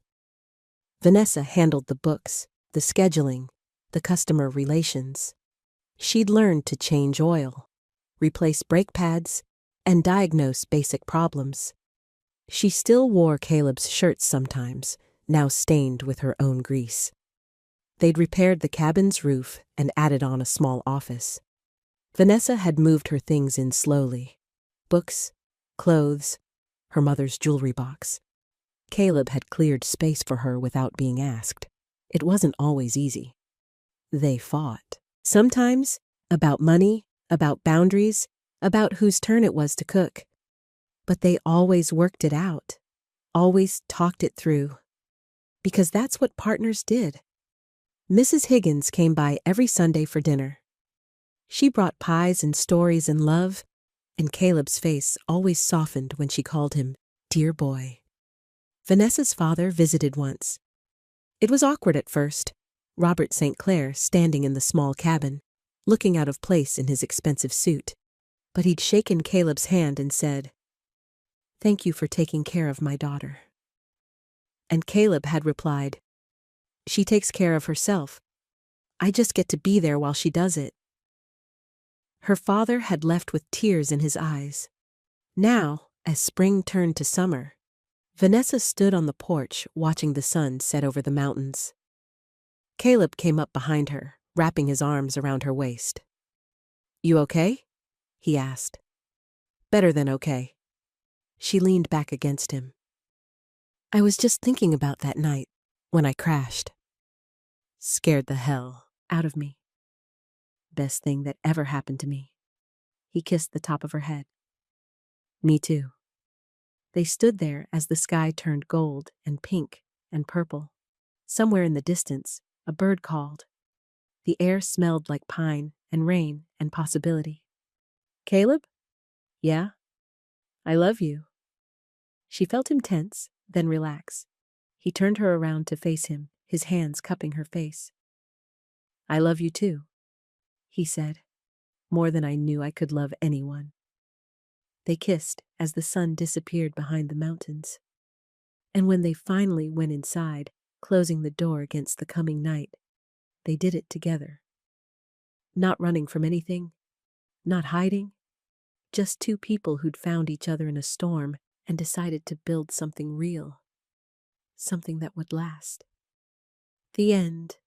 Vanessa handled the books, the scheduling, the customer relations. She'd learned to change oil, replace brake pads, and diagnose basic problems. She still wore Caleb's shirts sometimes, now stained with her own grease. They'd repaired the cabin's roof and added on a small office. Vanessa had moved her things in slowly. Books, clothes, her mother's jewelry box. Caleb had cleared space for her without being asked. It wasn't always easy. They fought. Sometimes about money, about boundaries, about whose turn it was to cook. But they always worked it out, always talked it through. Because that's what partners did. Mrs. Higgins came by every Sunday for dinner. She brought pies and stories and love, and Caleb's face always softened when she called him dear boy. Vanessa's father visited once. It was awkward at first, Robert St. Clair standing in the small cabin, looking out of place in his expensive suit. But he'd shaken Caleb's hand and said, "Thank you for taking care of my daughter." And Caleb had replied, "She takes care of herself. I just get to be there while she does it." Her father had left with tears in his eyes. Now, as spring turned to summer, Vanessa stood on the porch watching the sun set over the mountains. Caleb came up behind her, wrapping his arms around her waist. "You okay?" he asked. "Better than okay." She leaned back against him. "I was just thinking about that night, when I crashed. Scared the hell out of me. Best thing that ever happened to me." He kissed the top of her head. "Me too." They stood there as the sky turned gold and pink and purple. Somewhere in the distance, a bird called. The air smelled like pine and rain and possibility. "Caleb?" "Yeah?" "I love you." She felt him tense, then relax. He turned her around to face him, his hands cupping her face. "I love you too," he said, "more than I knew I could love anyone." They kissed as the sun disappeared behind the mountains. And when they finally went inside, closing the door against the coming night, they did it together. Not running from anything, not hiding, just 2 people who'd found each other in a storm and decided to build something real, something that would last. The end.